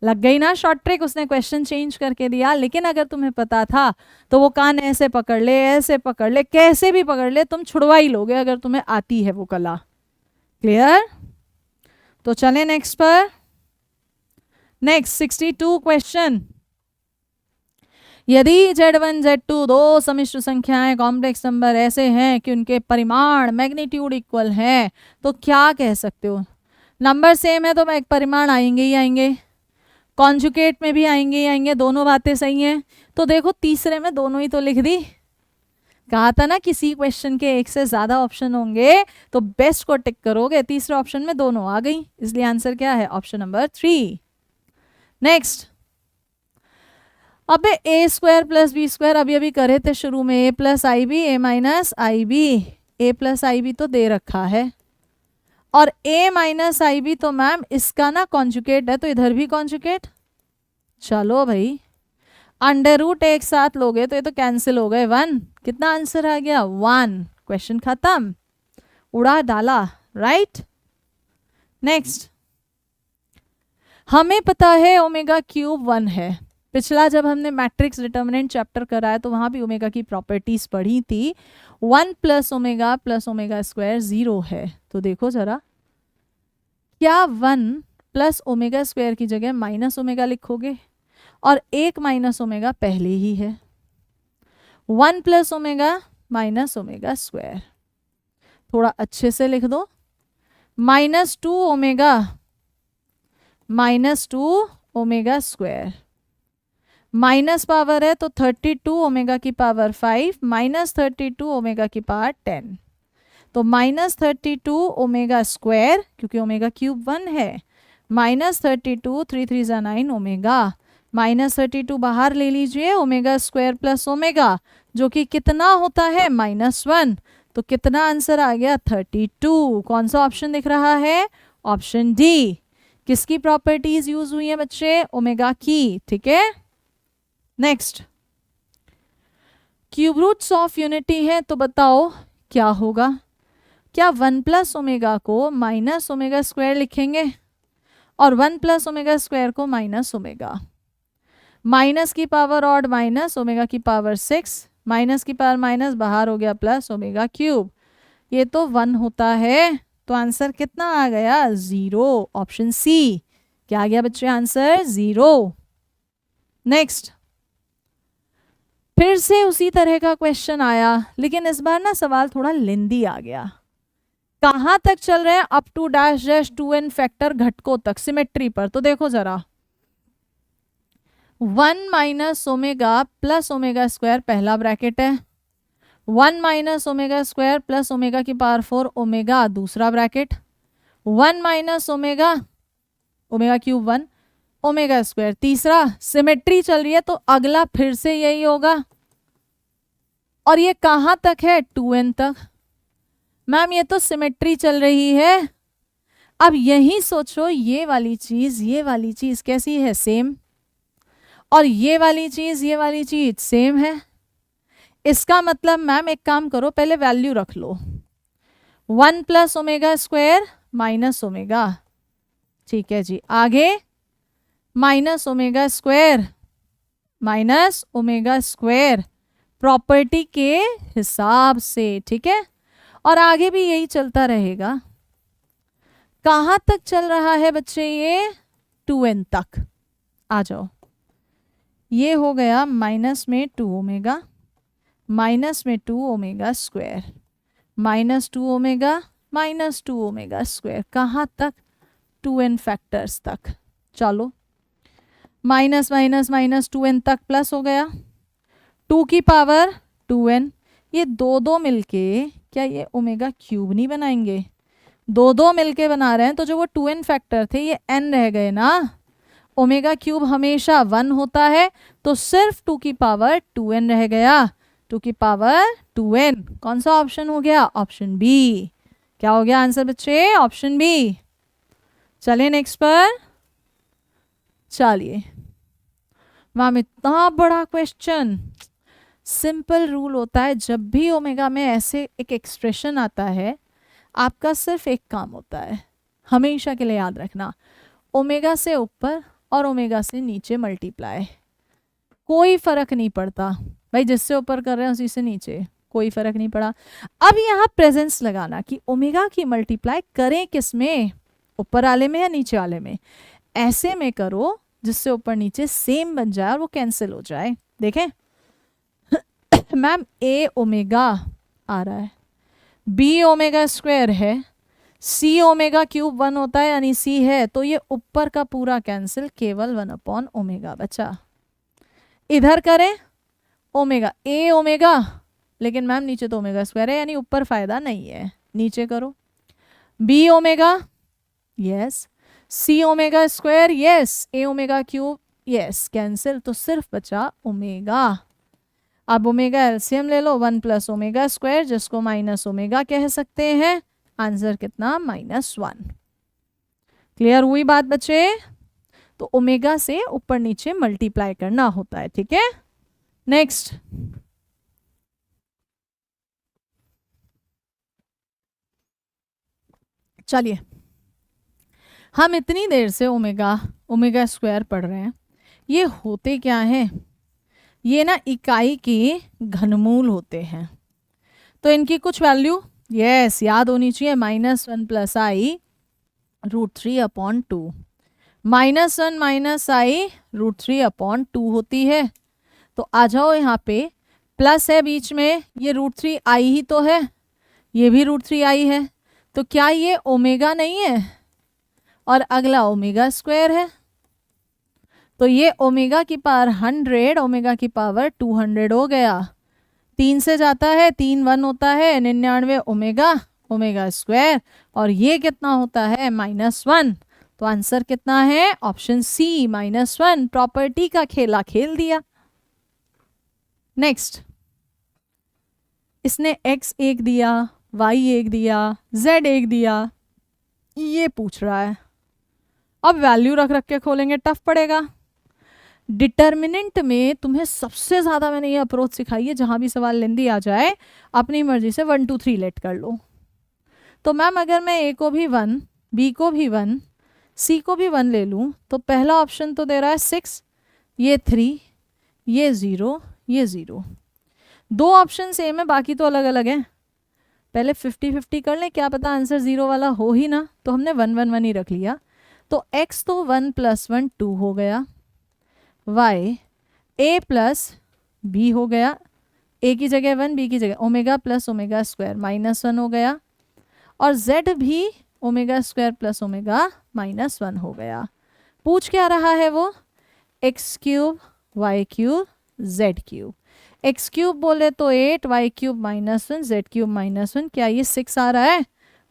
लग गई ना शॉर्ट ट्रिक, उसने क्वेश्चन चेंज करके दिया, लेकिन अगर तुम्हें पता था तो वो कान ऐसे पकड़ ले, ऐसे पकड़ ले, कैसे भी पकड़ ले, तुम छुड़वा ही लोगे अगर तुम्हें आती है वो कला। क्लियर? तो चले नेक्स्ट पर। Next 62 question. यदि Z1 Z2 दो समिश्र संख्याएं कॉम्प्लेक्स नंबर ऐसे हैं कि उनके परिमाण मैग्नीट्यूड इक्वल है, तो क्या कह सकते हो? नंबर सेम है तो एक परिमाण आएंगे ही आएंगे, कॉन्जुगेट में भी आएंगे ही आएंगे, दोनों बातें सही हैं। तो देखो तीसरे में दोनों ही तो लिख दी। कहा था ना किसी क्वेश्चन के एक से ज्यादा ऑप्शन होंगे तो बेस्ट को टिक करोगे, तीसरे ऑप्शन में दोनों आ गई, इसलिए आंसर क्या है ऑप्शन नंबर 3। नेक्स्ट, अब ए स्क्वायर प्लस बी स्क्वायर अभी अभी करे थे शुरू में, ए plus I B A minus i B, A plus I B तो दे रखा है और ए माइनस आई बी तो मैम इसका ना कॉन्जुगेट है, तो इधर भी कॉन्जुगेट। चलो भाई अंडर रूट एक साथ लोगे तो ये तो कैंसिल हो गए, 1, कितना आंसर आ गया 1, क्वेश्चन खत्म, उड़ा डाला, राइट। नेक्स्ट, हमें पता है ओमेगा क्यूब 1 है, पिछला जब हमने मैट्रिक्स डिटर्मिनेंट चैप्टर कराया तो वहां भी ओमेगा की प्रॉपर्टीज पढ़ी थी। 1 प्लस ओमेगा स्क्वायर 0 है, तो देखो जरा क्या 1 प्लस ओमेगा स्क्वायर की जगह माइनस ओमेगा लिखोगे, और एक माइनस ओमेगा पहले ही है, 1 plus omega minus omega square, थोड़ा अच्छे से लिख दो, minus 2 omega square, minus power है तो 32 ओमेगा की पावर 5 माइनस 32 ओमेगा की पावर 10, तो माइनस 32 ओमेगा स्क्वायर, क्योंकि ओमेगा क्यूब 1 है, माइनस 32 3 3 जा 9 ओमेगा, माइनस 32 बाहर ले लीजिए, ओमेगा स्क्वायर प्लस ओमेगा जो कि कितना होता है -1, तो कितना आंसर आ गया 32। कौन सा ऑप्शन दिख रहा है? Option D. किसकी प्रॉपर्टीज यूज हुई है बच्चे? ओमेगा की, ठीक है। Next, cube roots of unity है, तो बताओ क्या होगा? क्या 1 प्लस ओमेगा को माइनस ओमेगा स्क्वायर लिखेंगे और 1 प्लस ओमेगा स्क्वायर को माइनस ओमेगा, माइनस की पावर ऑड माइनस ओमेगा की पावर 6, माइनस की पावर माइनस बाहर हो गया प्लस ओमेगा क्यूब, ये तो 1 होता है, तो आंसर कितना आ गया 0, ऑप्शन सी। क्या आ गया बच्चे आंसर 0। नेक्स्ट, फिर से उसी तरह का क्वेश्चन आया, लेकिन इस बार ना सवाल थोड़ा लेंदी आ गया। कहां तक चल रहे हैं? Up to dash dash 2n factor घटकों तक सिमेट्री पर। तो देखो जरा, 1 minus omega plus omega square पहला ब्रैकेट है, 1 minus omega square plus omega की पावर 4 ओमेगा दूसरा bracket, 1 minus omega omega cube 1 omega square तीसरा। सिमेट्री चल रही है तो अगला फिर से यही होगा, और ये कहां तक है? 2n तक। मैम ये तो सिमेट्री चल रही है। अब यही सोचो, ये वाली चीज कैसी है? सेम। और ये वाली चीज सेम है। इसका मतलब मैम एक काम करो, पहले वैल्यू रख लो, 1 plus omega square minus omega, ठीक है जी, आगे माइनस ओमेगा स्क्वायर प्रॉपर्टी के हिसाब से, ठीक है, और आगे भी यही चलता रहेगा। कहां तक चल रहा है बच्चे? ये 2n तक। आ जाओ, ये हो गया माइनस में 2 ओमेगा, माइनस में 2 omega square, minus 2 omega square, कहाँ तक? 2n फैक्टर्स तक। चलो, माइनस माइनस माइनस 2n तक प्लस हो गया, 2 की पावर 2n, ये दो मिलके क्या ये ओमेगा क्यूब नहीं बनाएंगे? दो दो मिलके बना रहे हैं, तो जो वो 2n फैक्टर थे ये n रह गए ना। ओमेगा क्यूब हमेशा 1 होता है, तो सिर्फ 2 की पावर 2n रह गया, 2 की पावर 2n। कौन सा ऑप्शन हो गया? Option B. क्या हो गया आंसर बच्चे? Option B. चलिए नेक्स्ट पर। चलिए मैम इतना बड़ा क्वेश्चन। सिंपल रूल होता है, जब भी ओमेगा में ऐसे एक एक्सप्रेशन आता है, आपका सिर्फ एक काम होता है, हमेशा के लिए याद रखना, ओमेगा से ऊपर और ओमेगा से नीचे मल्टीप्लाई। कोई फर्क नहीं पड़ता भाई, जिससे ऊपर कर रहे हैं उसी से नीचे, कोई फर्क नहीं पड़ा। अब यहाँ प्रेजेंस लगाना कि ओमेगा की मल्टीप्लाई करें किस में, ऊपर वाले में या नीचे वाले में। ऐसे में करो जिससे ऊपर नीचे सेम बन जाए और वो कैंसिल हो जाए। देखें मैम ए ओमेगा आ रहा है, बी ओमेगा स्क्वायर है, सी ओमेगा क्यूब 1 होता है यानी सी है, तो ये ऊपर का पूरा कैंसिल, केवल 1 अपॉन ओमेगा बचा। इधर करें ओमेगा ए ओमेगा, लेकिन मैम नीचे तो ओमेगा स्क्वायर है यानी ऊपर फायदा नहीं है, नीचे करो। बी ओमेगा यस, सी ओमेगा स्क्वायर यस, ए ओमेगा क्यूब यस, कैंसिल, तो सिर्फ बचा ओमेगा। अब ओमेगा एलसीएम ले लो, 1 प्लस ओमेगा स्क्वायर, जिसको माइनस ओमेगा कह सकते हैं। आंसर कितना? -1। क्लियर हुई बात बच्चे? तो ओमेगा से ऊपर नीचे मल्टीप्लाई करना होता है, ठीक है। नेक्स्ट चलिए, हम इतनी देर से ओमेगा स्क्वायर पढ़ रहे हैं, ये होते क्या हैं? ये ना इकाई के घनमूल होते हैं, तो इनकी कुछ वैल्यू यस याद होनी चाहिए, -1 + i √3 अपॉन 2, -1 - i √3 अपॉन 2 होती है। तो आ जाओ यहाँ पे, प्लस है बीच में, ये √3i ही तो है, ये भी √3i है, तो क्या ये ओमेगा नहीं है? और अगला ओमेगा स्क्वायर है, तो ये ओमेगा की पावर 100, ओमेगा की पावर 200 हो गया। 3 से जाता है, 3 1 होता है, 99 ओमेगा स्क्वायर, और ये कितना होता है? -1। तो आंसर कितना है? ऑप्शन सी -1। प्रॉपर्टी का खेला खेल दिया। नेक्स्ट, इसने x 1 दिया, y 1 दिया, z 1 दिया, ये पूछ रहा है। अब वैल्यू रख रख के खोलेंगे, टफ पड़ेगा। डिटर्मिनेंट में तुम्हें सबसे ज़्यादा मैंने ये अप्रोच सिखाई है, जहाँ भी सवाल लेंदी आ जाए अपनी मर्जी से 1 2 3 लेट कर लो। तो मैम अगर मैं ए को भी 1, बी को भी 1, सी को भी 1 ले लूँ, तो पहला ऑप्शन तो दे रहा है 6, ये 3, ये 0, ये 0। दो ऑप्शन सेम है, बाकी तो अलग अलग हैं। पहले 50-50 कर लें, क्या पता आंसर 0 वाला हो ही ना, तो हमने 1 1 1 ही रख लिया। तो x तो 1 + 1 2 हो गया, y a + b हो गया, a की जगह 1, b की जगह ओमेगा + ओमेगा स्क्वायर -1 हो गया, और z भी ओमेगा स्क्वायर + ओमेगा -1 हो गया। पूछ क्या रहा है वो? x³ y³ z³। x³ बोले तो 8, y³ -1, z³ -1, क्या ये 6 आ रहा है?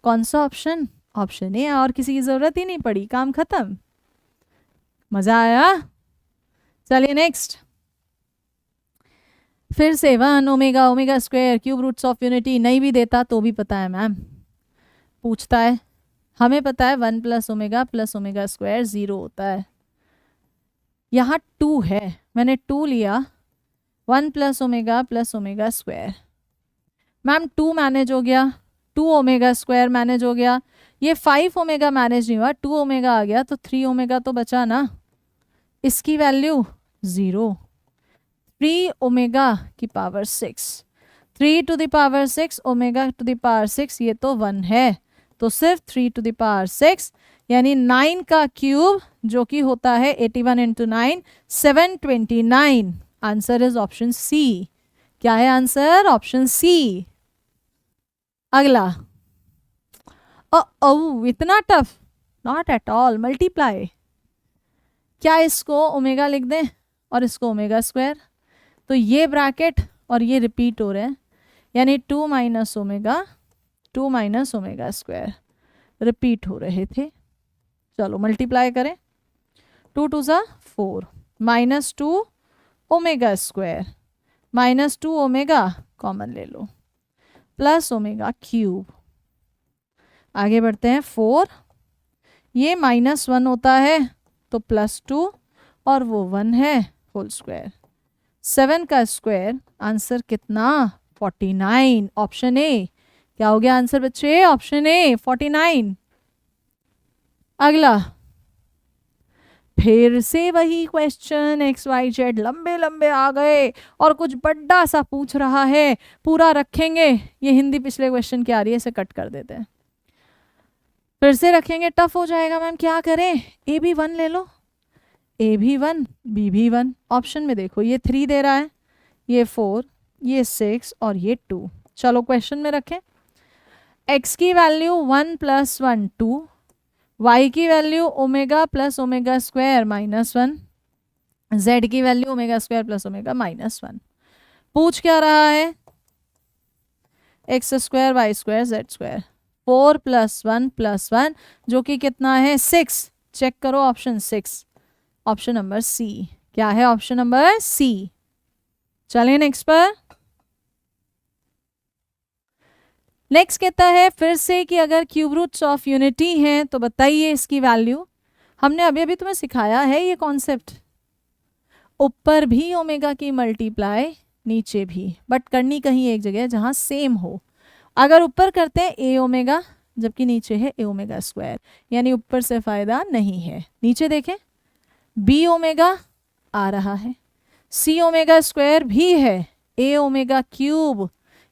कौन सा ऑप्शन? ऑप्शन ए, और किसी की जरूरत ही नहीं पड़ी, काम खत्म। मजा आया? चलिए नेक्स्ट, फिर से 1 omega square cube roots of unity, नहीं भी देता तो भी पता है मैम, पूछता है। हमें पता है 1 + ओमेगा + ओमेगा स्क्वायर 0 होता है। यहाँ 2 है, मैंने 2 लिया, 1 + omega + omega square. Ma'am 2 manage हो गया, 2 ओमेगा स्क्वायर मैनेज हो गया, ये 5 ओमेगा मैनेज नहीं हुआ, 2 ओमेगा आ गया, तो 3 ओमेगा तो बचा ना। इसकी वैल्यू 0, 3 ओमेगा की power 6, 3 to the power 6 omega to the power 6, ये तो 1 है, तो सिर्फ 3 टू द पावर 6 यानी 9 का क्यूब, जो कि होता है 81 × 9 729। Answer is option C. क्या है आंसर? Option C. अगला, इतना tough? Not at all. Multiply, क्या इसको ओमेगा लिख दें और इसको ओमेगा स्क्वायर, तो ये ब्रैकेट और ये रिपीट हो रहे हैं, यानी 2 - ओमेगा 2 - ओमेगा स्क्वायर। रिपीट हो रहे थे। चलो मल्टीप्लाई करें, 2 2 ज़ा 4 -2 ओमेगा स्क्वायर -2 ओमेगा कॉमन ले लो प्लस ओमेगा क्यूब। आगे बढ़ते हैं, 4 ये -1 होता है तो +2 और वो 1 है होल स्क्वायर। 7 का स्क्वायर आंसर कितना 49। ऑप्शन ए क्या हो गया आंसर बच्चे, ऑप्शन ए 49। अगला फिर से वही क्वेश्चन XYZ लंबे लंबे आ गए और कुछ बड़ा सा पूछ रहा है, पूरा रखेंगे। ये हिंदी पिछले क्वेश्चन की आ रही है, इसे कट कर देते हैं, फिर से रखेंगे, टफ हो जाएगा मैम क्या करें। ए भी 1 ले लो, ए भी 1 बी भी 1। ऑप्शन में देखो ये 3 दे रहा है, ये 4, ये 6 और ये 2। चलो क्वेश्चन में रखें, x की वैल्यू 1 + 1 2, y की value omega plus omega square -1, z की value omega square plus omega -1। पूछ क्या रहा है, x square y square z square, 4 + 1 + 1 जो कि कितना है 6। चेक करो ऑप्शन 6, ऑप्शन नंबर सी। क्या है ऑप्शन नंबर सी। चलिए नेक्स्ट पर। नेक्स्ट कहता है फिर से कि अगर क्यूब रूट्स ऑफ यूनिटी हैं तो बताइए इसकी वैल्यू। हमने अभी अभी तुम्हें सिखाया है ये कॉन्सेप्ट, ऊपर भी ओमेगा की मल्टीप्लाई नीचे भी, बट करनी कहीं एक जगह जहां सेम हो। अगर ऊपर करते हैं ए ओमेगा जबकि नीचे है ए ओमेगा स्क्वायर, यानी ऊपर से फायदा नहीं है। नीचे देखें, बी ओमेगा आ रहा है, सी ओमेगा स्क्वायर भी है, ए ओमेगा क्यूब,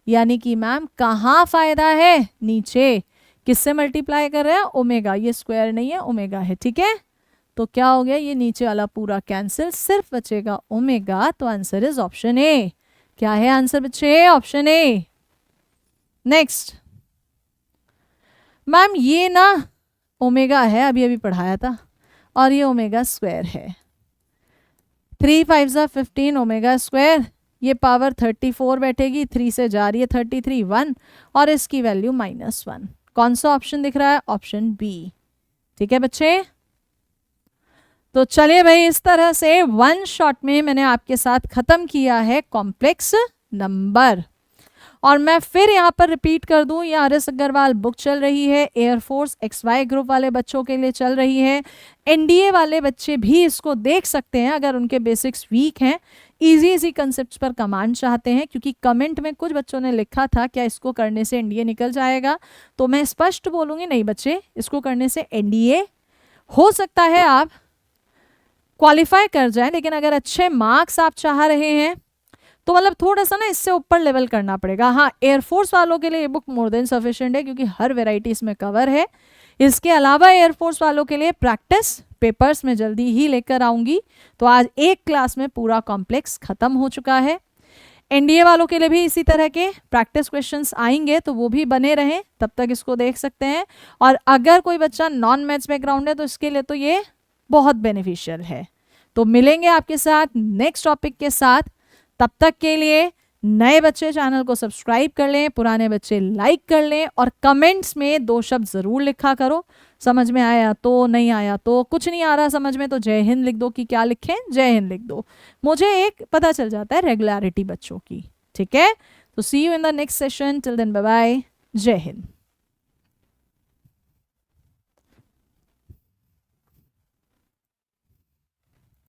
यानी कि मैम कहाँ फायदा है, नीचे। किससे मल्टीप्लाई कर रहे हैं, ओमेगा, ये स्क्वायर नहीं है ओमेगा है, ठीक है। तो क्या हो गया, ये नीचे वाला पूरा कैंसिल, सिर्फ बचेगा ओमेगा। तो आंसर इज ऑप्शन ए। क्या है आंसर बच्चे, ऑप्शन ए। नेक्स्ट मैम ये ना ओमेगा है, अभी अभी पढ़ाया था, और ये ओमेगा स्क्वायर है। 3 5 ज़ा 15 ओमेगा स्क्वायर, ये पावर 34 बैठेगी, 3 से जा रही है 33 1, और इसकी वैल्यू -1। कौन सा ऑप्शन दिख रहा है, ऑप्शन बी। ठीक है बच्चे, तो चलिए भाई इस तरह से वन शॉट में मैंने आपके साथ खत्म किया है कॉम्प्लेक्स नंबर। और मैं फिर यहाँ पर रिपीट कर दूं, ये RS अग्रवाल बुक चल रही है, एयरफोर्स XY ग्रुप वाले बच्चों के लिए चल रही है। NDA वाले बच्चे भी इसको देख सकते हैं अगर उनके बेसिक्स वीक हैं, इजी कंसेप्ट्स पर कमांड चाहते हैं। क्योंकि कमेंट में कुछ बच्चों ने लिखा था क्या इसको करने से NDA निकल जाएगा, तो मैं स्पष्ट बोलूँगी नहीं बच्चे, इसको करने से NDA हो सकता है आप क्वालिफाई कर जाए, लेकिन अगर अच्छे मार्क्स आप चाह रहे हैं तो मतलब थोड़ा सा ना इससे ऊपर लेवल करना पड़ेगा। हाँ, एयरफोर्स वालों के लिए ये बुक मोर देन सफिशिएंट है क्योंकि हर वैरायटी इसमें कवर है। इसके अलावा एयरफोर्स वालों के लिए प्रैक्टिस पेपर्स में जल्दी ही लेकर आऊंगी। तो आज एक क्लास में पूरा कॉम्प्लेक्स खत्म हो चुका है। NDA वालों के लिए भी इसी तरह के प्रैक्टिस क्वेश्चंस आएंगे, तो वो भी बने रहें, तब तक इसको देख सकते हैं। और अगर कोई बच्चा नॉन मैथ्स बैकग्राउंड है तो इसके लिए तो ये बहुत बेनिफिशियल है। तो मिलेंगे आपके साथ नेक्स्ट टॉपिक के साथ, तब तक के लिए नए बच्चे चैनल को सब्सक्राइब कर लें, पुराने बच्चे लाइक कर लें, और कमेंट्स में 2 शब्द ज़रूर लिखा करो। समझ में आया तो, नहीं आया तो, कुछ नहीं आ रहा समझ में तो जय हिंद लिख दो, कि क्या लिखें, जय हिंद लिख दो, मुझे एक पता चल जाता है रेगुलरिटी बच्चों की। ठीक है, तो see you in the next session, till then bye bye, जय हिंद।